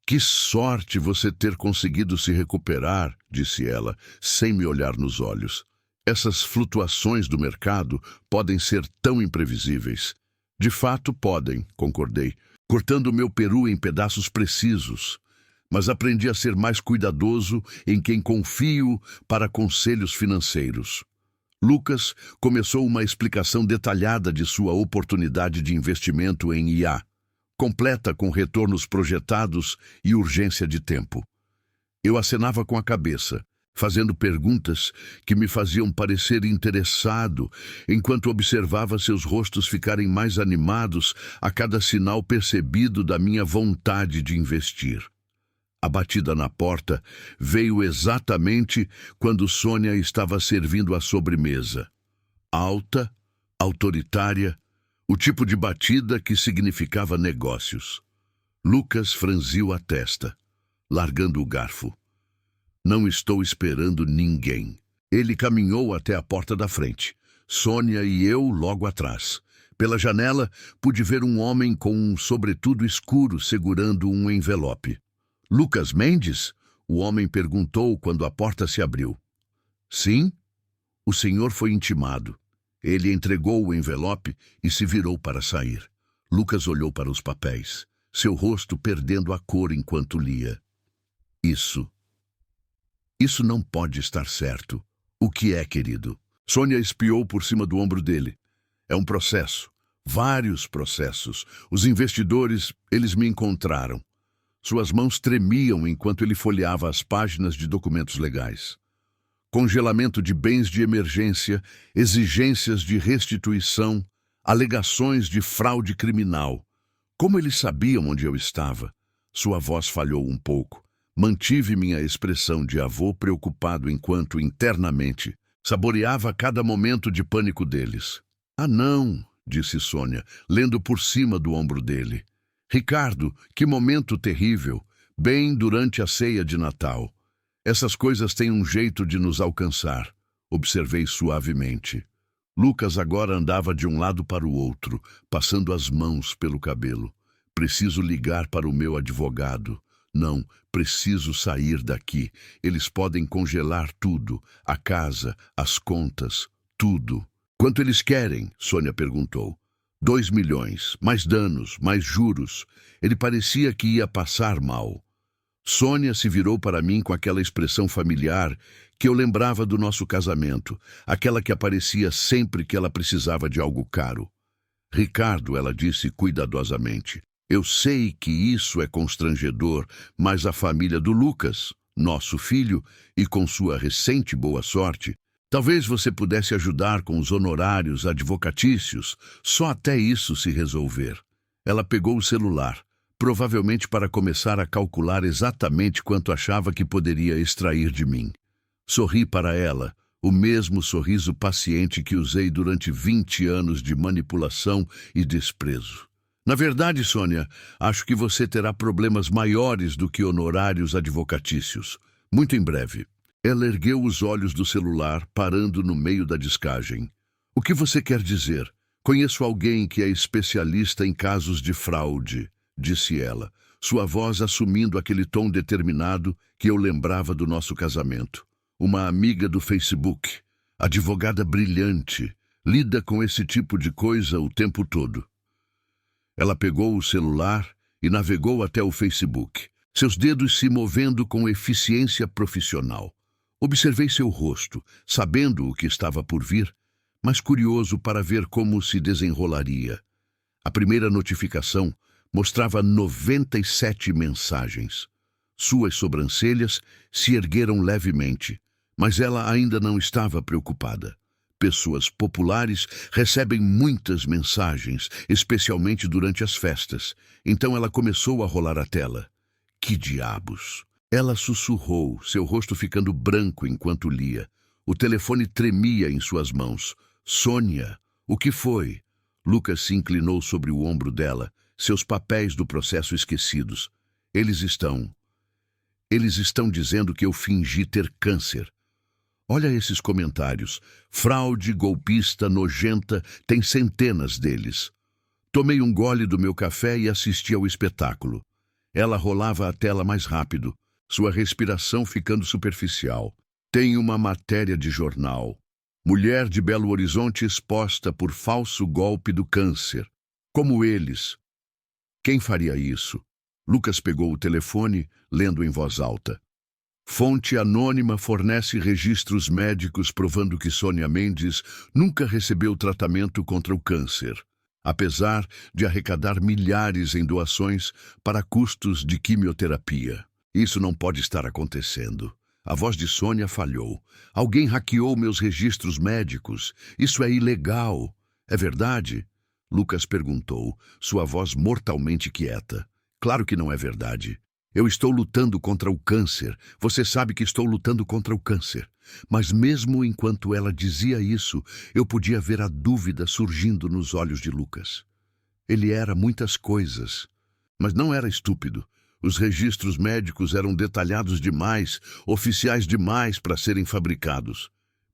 Que sorte você ter conseguido se recuperar, disse ela, sem me olhar nos olhos. Essas flutuações do mercado podem ser tão imprevisíveis. De fato podem, concordei, cortando meu peru em pedaços precisos. Mas aprendi a ser mais cuidadoso em quem confio para conselhos financeiros. Lucas começou uma explicação detalhada de sua oportunidade de investimento em IA, completa com retornos projetados e urgência de tempo. Eu acenava com a cabeça, fazendo perguntas que me faziam parecer interessado, enquanto observava seus rostos ficarem mais animados a cada sinal percebido da minha vontade de investir. A batida na porta veio exatamente quando Sônia estava servindo a sobremesa. Alta, autoritária, o tipo de batida que significava negócios. Lucas franziu a testa, largando o garfo. Não estou esperando ninguém. Ele caminhou até a porta da frente. Sônia e eu logo atrás. Pela janela, pude ver um homem com um sobretudo escuro segurando um envelope. Lucas Mendes? O homem perguntou quando a porta se abriu. Sim? O senhor foi intimado. Ele entregou o envelope e se virou para sair. Lucas olhou para os papéis, seu rosto perdendo a cor enquanto lia. Isso não pode estar certo. O que é, querido? Sônia espiou por cima do ombro dele. É um processo. Vários processos. Os investidores, eles me encontraram. Suas mãos tremiam enquanto ele folheava as páginas de documentos legais. Congelamento de bens de emergência, exigências de restituição, alegações de fraude criminal. Como eles sabiam onde eu estava? Sua voz falhou um pouco. Mantive minha expressão de avô preocupado enquanto, internamente, saboreava cada momento de pânico deles. Ah, não, disse Sônia, lendo por cima do ombro dele. Ricardo, que momento terrível, bem durante a ceia de Natal. Essas coisas têm um jeito de nos alcançar, observei suavemente. Lucas agora andava de um lado para o outro, passando as mãos pelo cabelo. Preciso ligar para o meu advogado. Não, preciso sair daqui. Eles podem congelar tudo, a casa, as contas, tudo. Quanto eles querem? Sônia perguntou. 2 milhões, mais danos, mais juros. Ele parecia que ia passar mal. Sônia se virou para mim com aquela expressão familiar que eu lembrava do nosso casamento, aquela que aparecia sempre que ela precisava de algo caro. Ricardo, ela disse cuidadosamente, eu sei que isso é constrangedor, mas a família do Lucas, nosso filho, e com sua recente boa sorte, talvez você pudesse ajudar com os honorários advocatícios, só até isso se resolver. Ela pegou o celular, provavelmente para começar a calcular exatamente quanto achava que poderia extrair de mim. Sorri para ela, o mesmo sorriso paciente que usei durante 20 anos de manipulação e desprezo. Na verdade, Sônia, acho que você terá problemas maiores do que honorários advocatícios. Muito em breve. Ela ergueu os olhos do celular, parando no meio da descagem. O que você quer dizer? Conheço alguém que é especialista em casos de fraude, disse ela, sua voz assumindo aquele tom determinado que eu lembrava do nosso casamento. Uma amiga do Facebook, advogada brilhante, lida com esse tipo de coisa o tempo todo. Ela pegou o celular e navegou até o Facebook, seus dedos se movendo com eficiência profissional. Observei seu rosto, sabendo o que estava por vir, mas curioso para ver como se desenrolaria. A primeira notificação mostrava 97 mensagens. Suas sobrancelhas se ergueram levemente, mas ela ainda não estava preocupada. Pessoas populares recebem muitas mensagens, especialmente durante as festas. Então ela começou a rolar a tela. Que diabos! Ela sussurrou, seu rosto ficando branco enquanto lia. O telefone tremia em suas mãos. Sônia, o que foi? Lucas se inclinou sobre o ombro dela, seus papéis do processo esquecidos. Eles estão dizendo que eu fingi ter câncer. Olha esses comentários. Fraude, golpista, nojenta, tem centenas deles. Tomei um gole do meu café e assisti ao espetáculo. Ela rolava a tela mais rápido, sua respiração ficando superficial. Tem uma matéria de jornal. Mulher de Belo Horizonte exposta por falso golpe do câncer. Como eles. Quem faria isso? Lucas pegou o telefone, lendo em voz alta. Fonte anônima fornece registros médicos provando que Sônia Mendes nunca recebeu tratamento contra o câncer, apesar de arrecadar milhares em doações para custos de quimioterapia. Isso não pode estar acontecendo. A voz de Sônia falhou. Alguém hackeou meus registros médicos. Isso é ilegal. É verdade? Lucas perguntou, sua voz mortalmente quieta. Claro que não é verdade. Eu estou lutando contra o câncer. Você sabe que estou lutando contra o câncer. Mas mesmo enquanto ela dizia isso, eu podia ver a dúvida surgindo nos olhos de Lucas. Ele era muitas coisas. Mas não era estúpido. Os registros médicos eram detalhados demais, oficiais demais para serem fabricados.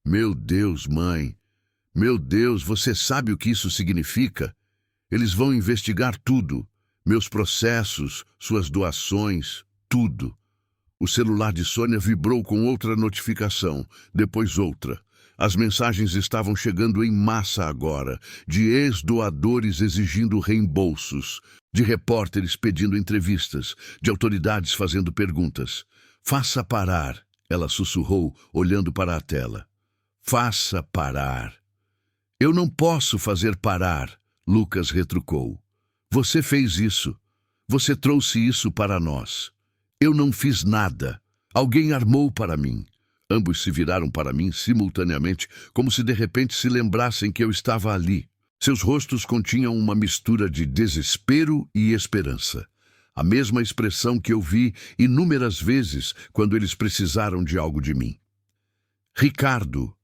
Meu Deus, mãe. Meu Deus, você sabe o que isso significa? Eles vão investigar tudo. Meus processos, suas doações, tudo. O celular de Sônia vibrou com outra notificação, depois outra. As mensagens estavam chegando em massa agora, de ex-doadores exigindo reembolsos, de repórteres pedindo entrevistas, de autoridades fazendo perguntas. Faça parar, ela sussurrou, olhando para a tela. Faça parar. Eu não posso fazer parar, Lucas retrucou. Você fez isso. Você trouxe isso para nós. Eu não fiz nada. Alguém armou para mim. Ambos se viraram para mim simultaneamente, como se de repente se lembrassem que eu estava ali. Seus rostos continham uma mistura de desespero e esperança. A mesma expressão que eu vi inúmeras vezes quando eles precisaram de algo de mim. Ricardo,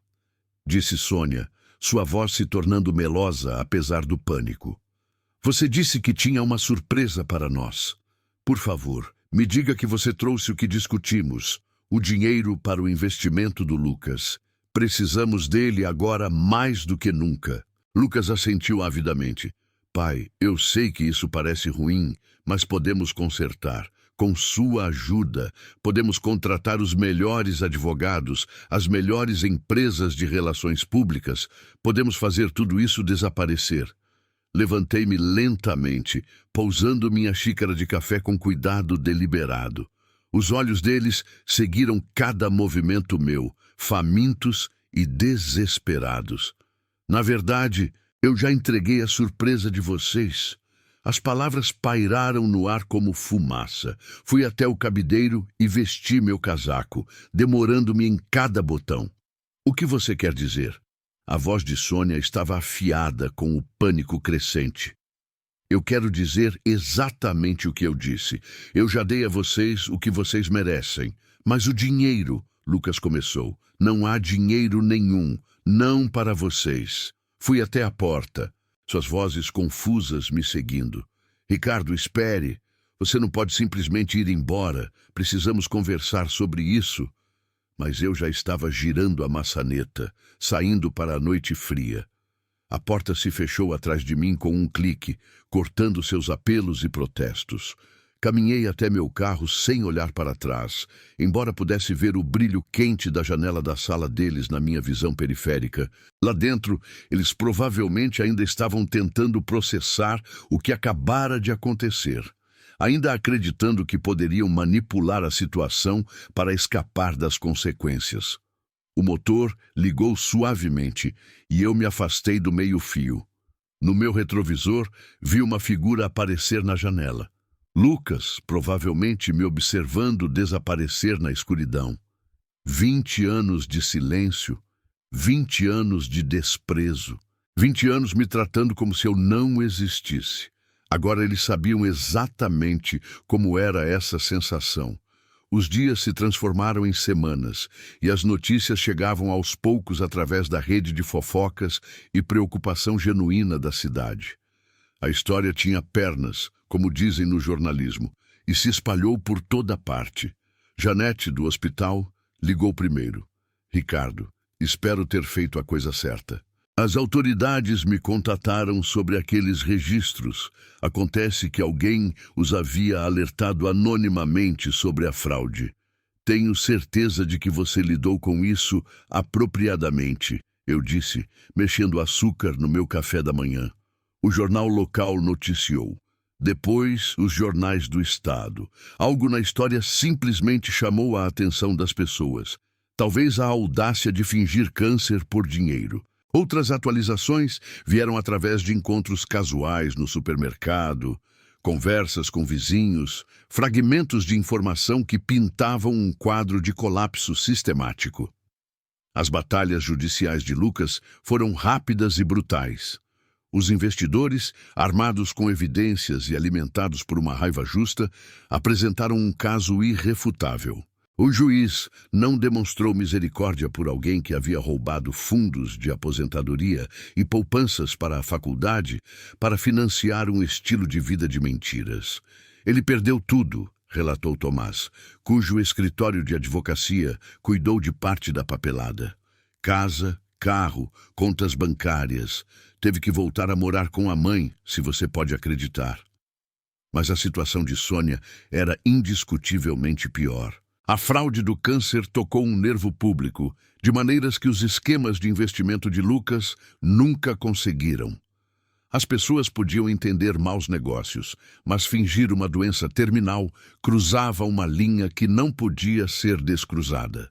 disse Sônia, sua voz se tornando melosa apesar do pânico. Você disse que tinha uma surpresa para nós. Por favor, me diga que você trouxe o que discutimos, o dinheiro para o investimento do Lucas. Precisamos dele agora mais do que nunca. Lucas assentiu avidamente. Pai, eu sei que isso parece ruim, mas podemos consertar. Com sua ajuda, podemos contratar os melhores advogados, as melhores empresas de relações públicas. Podemos fazer tudo isso desaparecer. Levantei-me lentamente, pousando minha xícara de café com cuidado deliberado. Os olhos deles seguiram cada movimento meu, famintos e desesperados. Na verdade, eu já entreguei a surpresa de vocês. As palavras pairaram no ar como fumaça. Fui até o cabideiro e vesti meu casaco, demorando-me em cada botão. O que você quer dizer? A voz de Sônia estava afiada com o pânico crescente. Eu quero dizer exatamente o que eu disse. Eu já dei a vocês o que vocês merecem. Mas o dinheiro, Lucas começou. Não há dinheiro nenhum, não para vocês. Fui até a porta, suas vozes confusas me seguindo. Ricardo, espere. Você não pode simplesmente ir embora. Precisamos conversar sobre isso. Mas eu já estava girando a maçaneta, saindo para a noite fria. A porta se fechou atrás de mim com um clique, cortando seus apelos e protestos. Caminhei até meu carro sem olhar para trás, embora pudesse ver o brilho quente da janela da sala deles na minha visão periférica. Lá dentro, eles provavelmente ainda estavam tentando processar o que acabara de acontecer, ainda acreditando que poderiam manipular a situação para escapar das consequências. O motor ligou suavemente e eu me afastei do meio-fio. No meu retrovisor, vi uma figura aparecer na janela. Lucas, provavelmente me observando desaparecer na escuridão. 20 anos de silêncio, 20 anos de desprezo, 20 anos me tratando como se eu não existisse. Agora eles sabiam exatamente como era essa sensação. Os dias se transformaram em semanas, e as notícias chegavam aos poucos através da rede de fofocas e preocupação genuína da cidade. A história tinha pernas, como dizem no jornalismo, e se espalhou por toda parte. Janete, do hospital, ligou primeiro. Ricardo, espero ter feito a coisa certa. As autoridades me contataram sobre aqueles registros. Acontece que alguém os havia alertado anonimamente sobre a fraude. Tenho certeza de que você lidou com isso apropriadamente, eu disse, mexendo açúcar no meu café da manhã. O jornal local noticiou. Depois, os jornais do estado. Algo na história simplesmente chamou a atenção das pessoas. Talvez a audácia de fingir câncer por dinheiro. Outras atualizações vieram através de encontros casuais no supermercado, conversas com vizinhos, fragmentos de informação que pintavam um quadro de colapso sistemático. As batalhas judiciais de Lucas foram rápidas e brutais. Os investidores, armados com evidências e alimentados por uma raiva justa, apresentaram um caso irrefutável. O juiz não demonstrou misericórdia por alguém que havia roubado fundos de aposentadoria e poupanças para a faculdade para financiar um estilo de vida de mentiras. Ele perdeu tudo, relatou Tomás, cujo escritório de advocacia cuidou de parte da papelada. Casa, carro, contas bancárias. Teve que voltar a morar com a mãe, se você pode acreditar. Mas a situação de Sônia era indiscutivelmente pior. A fraude do câncer tocou um nervo público, de maneiras que os esquemas de investimento de Lucas nunca conseguiram. As pessoas podiam entender maus negócios, mas fingir uma doença terminal cruzava uma linha que não podia ser descruzada.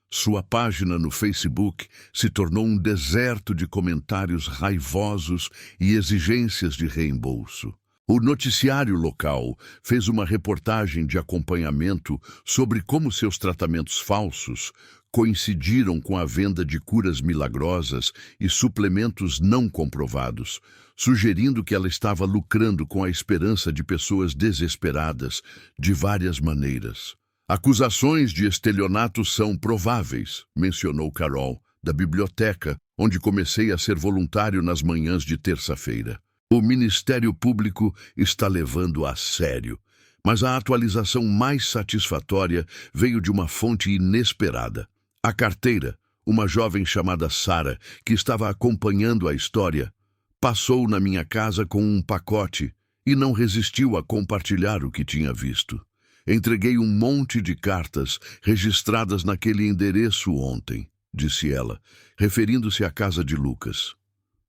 Sua página no Facebook se tornou um deserto de comentários raivosos e exigências de reembolso. O noticiário local fez uma reportagem de acompanhamento sobre como seus tratamentos falsos coincidiram com a venda de curas milagrosas e suplementos não comprovados, sugerindo que ela estava lucrando com a esperança de pessoas desesperadas de várias maneiras. Acusações de estelionato são prováveis, mencionou Carol, da biblioteca, onde comecei a ser voluntário nas manhãs de terça-feira. O Ministério Público está levando a sério, mas a atualização mais satisfatória veio de uma fonte inesperada. A carteira, uma jovem chamada Sara, que estava acompanhando a história, passou na minha casa com um pacote e não resistiu a compartilhar o que tinha visto. Entreguei um monte de cartas registradas naquele endereço ontem, disse ela, referindo-se à casa de Lucas.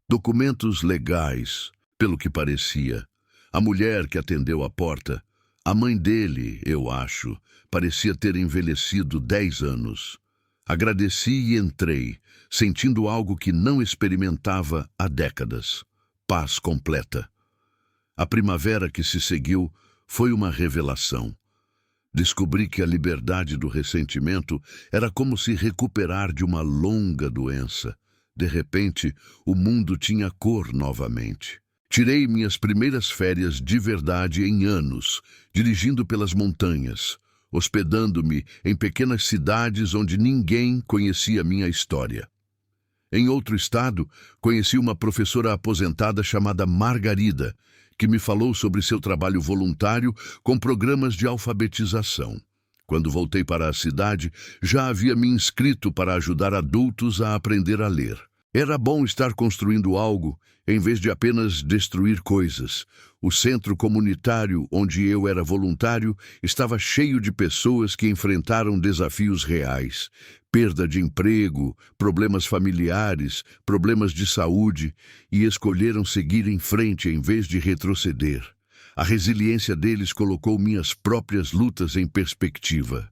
Documentos legais, pelo que parecia. A mulher que atendeu a porta, a mãe dele, eu acho, parecia ter envelhecido 10 anos. Agradeci e entrei, sentindo algo que não experimentava há décadas. Paz completa. A primavera que se seguiu foi uma revelação. Descobri que a liberdade do ressentimento era como se recuperar de uma longa doença. De repente, o mundo tinha cor novamente. Tirei minhas primeiras férias de verdade em anos, dirigindo pelas montanhas, hospedando-me em pequenas cidades onde ninguém conhecia minha história. Em outro estado, conheci uma professora aposentada chamada Margarida, que me falou sobre seu trabalho voluntário com programas de alfabetização. Quando voltei para a cidade, já havia me inscrito para ajudar adultos a aprender a ler. Era bom estar construindo algo, em vez de apenas destruir coisas. O centro comunitário onde eu era voluntário estava cheio de pessoas que enfrentaram desafios reais. Perda de emprego, problemas familiares, problemas de saúde, e escolheram seguir em frente em vez de retroceder. A resiliência deles colocou minhas próprias lutas em perspectiva.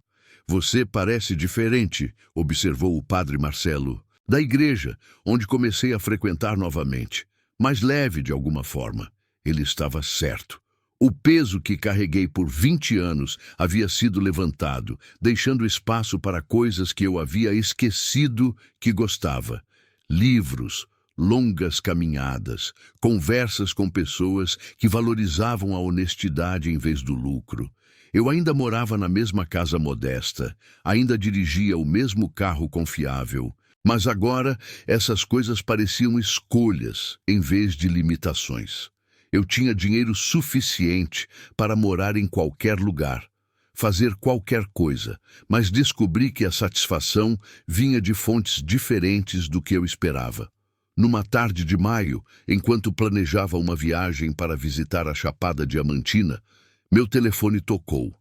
Você parece diferente, observou o padre Marcelo, da igreja, onde comecei a frequentar novamente, mais leve de alguma forma. Ele estava certo. O peso que carreguei por 20 anos havia sido levantado, deixando espaço para coisas que eu havia esquecido que gostava. Livros, longas caminhadas, conversas com pessoas que valorizavam a honestidade em vez do lucro. Eu ainda morava na mesma casa modesta, ainda dirigia o mesmo carro confiável, mas agora essas coisas pareciam escolhas em vez de limitações. Eu tinha dinheiro suficiente para morar em qualquer lugar, fazer qualquer coisa, mas descobri que a satisfação vinha de fontes diferentes do que eu esperava. Numa tarde de maio, enquanto planejava uma viagem para visitar a Chapada Diamantina, meu telefone tocou.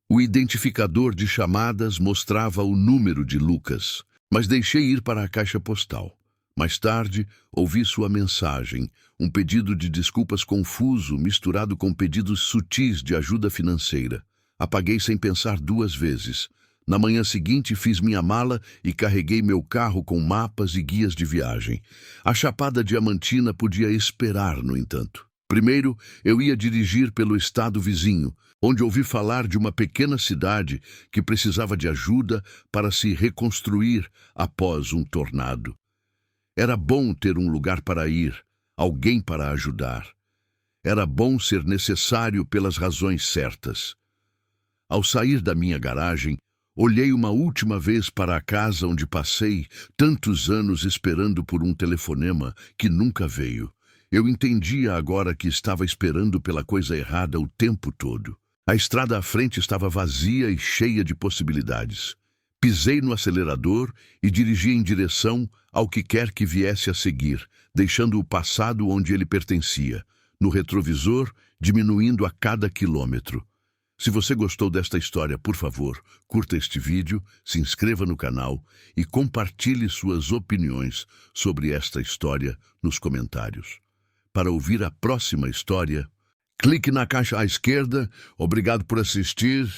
O identificador de chamadas mostrava o número de Lucas, mas deixei ir para a caixa postal. Mais tarde, ouvi sua mensagem, um pedido de desculpas confuso misturado com pedidos sutis de ajuda financeira. Apaguei sem pensar 2 vezes. Na manhã seguinte, fiz minha mala e carreguei meu carro com mapas e guias de viagem. A Chapada Diamantina podia esperar, no entanto. Primeiro, eu ia dirigir pelo estado vizinho, onde ouvi falar de uma pequena cidade que precisava de ajuda para se reconstruir após um tornado. Era bom ter um lugar para ir, alguém para ajudar. Era bom ser necessário pelas razões certas. Ao sair da minha garagem, olhei uma última vez para a casa onde passei tantos anos esperando por um telefonema que nunca veio. Eu entendia agora que estava esperando pela coisa errada o tempo todo. A estrada à frente estava vazia e cheia de possibilidades. Pisei no acelerador e dirigi em direção ao que quer que viesse a seguir, deixando o passado onde ele pertencia, no retrovisor, diminuindo a cada quilômetro. Se você gostou desta história, por favor, curta este vídeo, se inscreva no canal e compartilhe suas opiniões sobre esta história nos comentários. Para ouvir a próxima história, clique na caixa à esquerda. Obrigado por assistir.